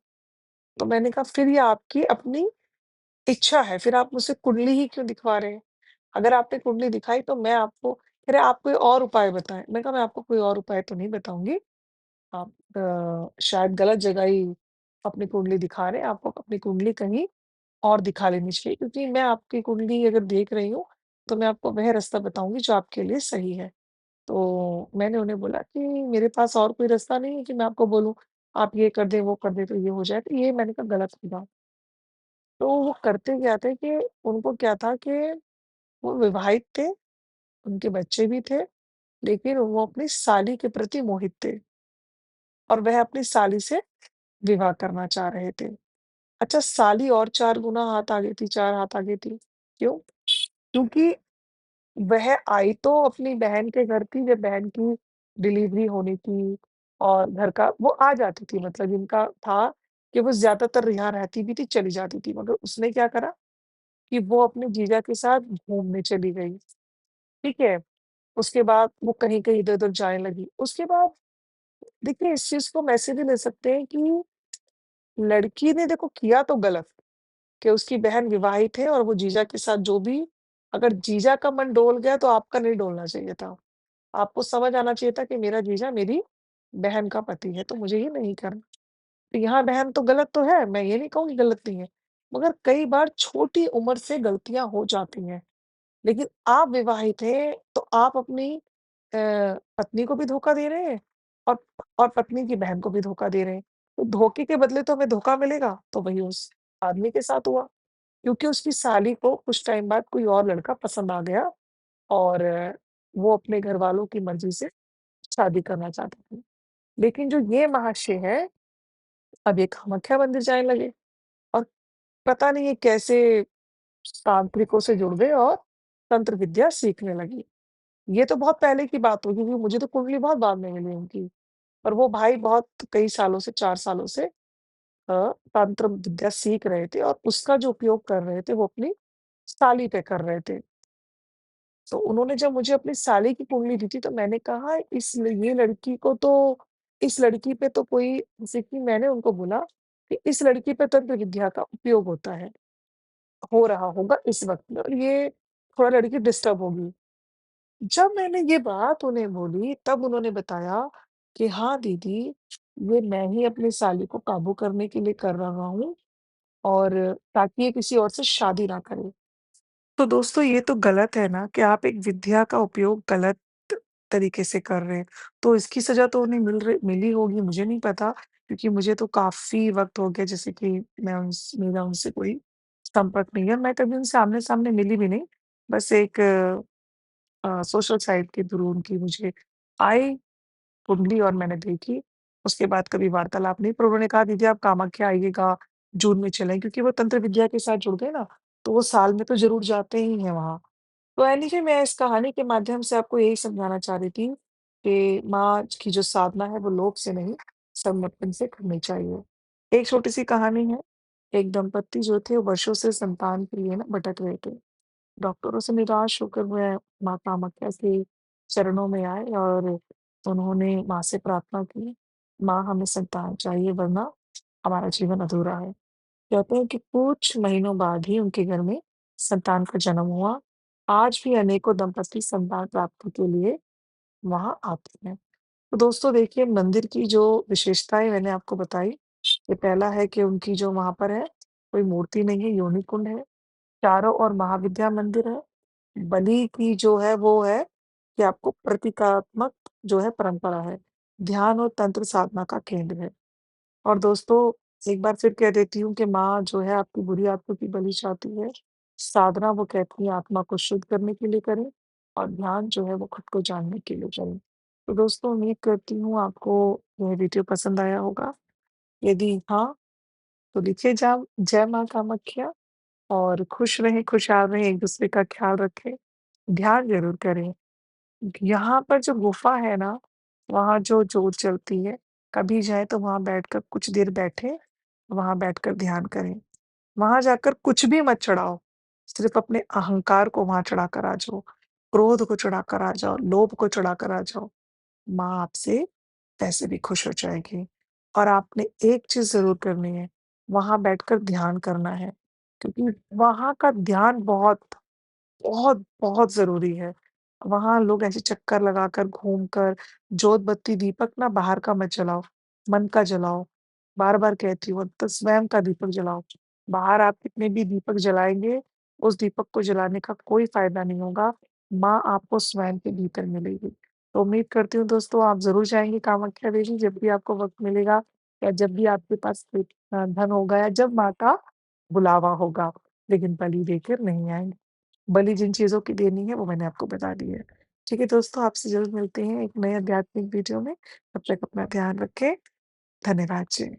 तो मैंने कहा, "फिर ये आपकी अपनी इच्छा है, फिर आप मुझसे कुंडली ही क्यों दिखवा रहे हैं? अगर आपने कुंडली दिखाई तो मैं आपको" कह रहे, "आप कोई और उपाय बताएँ।" मैंने कहा, "मैं आपको कोई और उपाय तो नहीं बताऊँगी। आप शायद गलत जगह ही अपनी कुंडली दिखा रहे हैं, आपको अपनी कुंडली कहीं और दिखा लेनी चाहिए क्योंकि मैं आपकी कुंडली अगर देख रही हूँ, तो मैं आपको वह रास्ता बताऊँगी जो आपके लिए सही है।" तो मैंने उन्हें बोला कि मेरे पास और कोई रास्ता नहीं है कि मैं आपको बोलूँ, आप ये कर दें, वो कर दें तो ये हो जाए, तो ये मैंने कहा गलत होगा। तो वो करते क्या थे कि उनको क्या था कि वो विवाहित थे, उनके बच्चे भी थे, लेकिन वो अपनी साली के प्रति मोहित थे और वह अपनी साली से विवाह करना चाह रहे थे। अच्छा, साली और 4 गुना हाथ आगे थी, 4 हाथ आगे थी। क्यों? क्योंकि वह आई तो अपनी बहन के घर थी जब बहन की डिलीवरी होनी थी और घर का वो आ जाती थी, मतलब इनका था कि वो ज़्यादातर यहाँ रहती भी थी, चली जाती थी। मगर उसने क्या करा कि वो अपने जीजा के साथ घूमने चली गई, ठीक है? उसके बाद वो कहीं-कहीं, इधर-उधर जाने लगी। उसके बाद देखिए, इस चीज़ को हम ऐसे भी ले सकते हैं कि लड़की ने देखो किया तो गलत, कि उसकी बहन विवाहित है और वो जीजा के साथ जो भी, अगर जीजा का मन डोल गया तो आपका नहीं डोलना चाहिए था। आपको समझ आना चाहिए था कि मेरा जीजा मेरी बहन का पति है, तो मुझे ये नहीं करना। तो यहाँ बहन तो गलत तो है, मैं ये नहीं कहूँगी गलत नहीं है, मगर कई बार छोटी उम्र से गलतियाँ हो जाती हैं। लेकिन आप विवाहित हैं, तो आप अपनी पत्नी को भी धोखा दे रहे हैं और पत्नी की बहन को भी धोखा दे रहे हैं। तो धोखे के बदले तो हमें धोखा मिलेगा, तो वही उस आदमी के साथ हुआ। क्योंकि उसकी साली को कुछ टाइम बाद कोई और लड़का पसंद आ गया और वो अपने घरवालों की मर्ज़ी से शादी करना चाहती थी। लेकिन जो ये महाशय हैं, अब ये कामाख्या मंदिर जाने लगे और पता नहीं ये कैसे तांत्रिकों से जुड़ गए और तंत्र विद्या सीखने लगी। ये तो बहुत पहले की बात होगी क्योंकि मुझे तो कुंडली बहुत बाद में मिली उनकी। पर वो भाई बहुत कई सालों से 4 सालों से तंत्र विद्या सीख रहे थे और उसका जो उपयोग कर रहे थे वो अपनी साली पे कर रहे थे। तो उन्होंने जब मुझे अपनी साली की कुंडली दी थी तो मैंने कहा ये लड़की को तो, इस लड़की पे तो कोई, जैसे कि मैंने उनको बोला कि इस लड़की पे तंत्र विद्या का उपयोग होता है, हो रहा होगा इस वक़्त में और ये थोड़ा लड़की डिस्टर्ब होगी। जब मैंने ये बात उन्हें बोली तब उन्होंने बताया कि हाँ दीदी, ये मैं ही अपनी साली को काबू करने के लिए कर रहा हूँ और ताकि ये किसी और से शादी ना करे। तो दोस्तों, ये तो गलत है ना कि आप एक विद्या का उपयोग गलत तरीके से कर रहे हैं। तो इसकी सज़ा तो उन्हें मिली होगी, मुझे नहीं पता क्योंकि मुझे तो काफ़ी वक़्त हो गया जैसे कि मेरा उनसे कोई संपर्क नहीं है। मैं कभी उनसे आमने-सामने मिली भी नहीं। बस एक सोशल साइट के थ्रू उनकी मुझे आई कुंडली और मैंने देखी। उसके बाद कभी वार्तालाप नहीं, पर उन्होंने कहा दीदी आप कामाख्या आइएगा, जून में चलें क्योंकि वो तंत्र विद्या के साथ जुड़ गए ना, तो वो साल में तो ज़रूर जाते ही हैं वहाँ। तो एनीवे मैं इस कहानी के माध्यम से आपको यही समझाना चाह रही थी कि माँ की जो साधना है वो लोभ से नहीं, समर्पण से करनी चाहिए। एक छोटी-सी कहानी है, एक दंपत्ति जो थे वर्षों से संतान के लिए ना भटक रहे थे। डॉक्टरों से निराश होकर वह माँ कामाख्या के चरणों में आए और उन्होंने माँ से प्रार्थना की, माँ हमें संतान चाहिए वरना हमारा जीवन अधूरा है। कहते हैं कि कुछ महीनों बाद ही उनके घर में संतान का जन्म हुआ। आज भी अनेकों दंपति संतान प्राप्ति के लिए वहाँ आते हैं। तो दोस्तों देखिए, मंदिर की जो विशेषताएँ मैंने आपको बताई, ये पहला है कि उनकी जो वहाँ पर है, कोई मूर्ति नहीं है, योनि कुंड है, चारों ओर महाविद्या मंदिर है। बलि की जो है वो है कि आपको प्रतीकात्मक जो है परंपरा है। ध्यान और तंत्र साधना का केंद्र है। और दोस्तों, एक बार फिर कह देती हूँ कि माँ जो है आपकी बुरी आदतों की बलि चाहती है। साधना वो कहती हैं आत्मा को शुद्ध करने के लिए करें और ध्यान जो है वो खुद को जानने के लिए करें। तो दोस्तों, उम्मीद करती हूँ आपको यह वीडियो पसंद आया होगा। यदि हाँ, तो लिखिए जय माँ कामाख्या और खुश रहें, खुशहाल रहें, एक-दूसरे का ख्याल रखें। ध्यान ज़रूर करें। यहाँ पर जो गुफ़ा है ना, वहाँ जो जोत जलती है, कभी जाएँ तो वहाँ बैठकर कुछ देर बैठें, वहाँ बैठकर ध्यान करें। वहाँ जाकर कुछ भी मत चढ़ाओ, सिर्फ़ अपने अहंकार को वहाँ चढ़ाकर आ जाओ, क्रोध को चढ़ाकर आ जाओ, लोभ को चढ़ाकर आ जाओ। माँ आपसे वैसे भी खुश हो जाएगी। और आपने एक चीज़ ज़रूर करनी है, वहाँ बैठकर ध्यान करना है, क्योंकि वहाँ का ध्यान बहुत बहुत, बहुत ज़रूरी है। वहाँ लोग ऐसे चक्कर लगाकर, घूमकर, जोत बत्ती दीपक ना बाहर का मत जलाओ, मन का जलाओ। बार-बार कहती हूँ, तो स्वयं का दीपक जलाओ। बाहर आप कितने भी दीपक जलाएँगे, उस दीपक को जलाने का कोई फ़ायदा नहीं होगा। माँ आपको स्वयं के भीतर मिलेगी। तो उम्मीद करती हूँ दोस्तों आप ज़रूर जाएँगे कामाख्या देवी जब भी आपको वक़्त मिलेगा या जब भी आपके पास धन होगा या जब माँ का बुलावा होगा, लेकिन बलि देकर नहीं आएँगे। बलि जिन चीज़ों की देनी है वो मैंने आपको बता दी है। ठीक है दोस्तों, आपसे ज़रूर मिलते हैं एक नए आध्यात्मिक वीडियो में। तब तक अपना ध्यान रखें। धन्यवाद जी।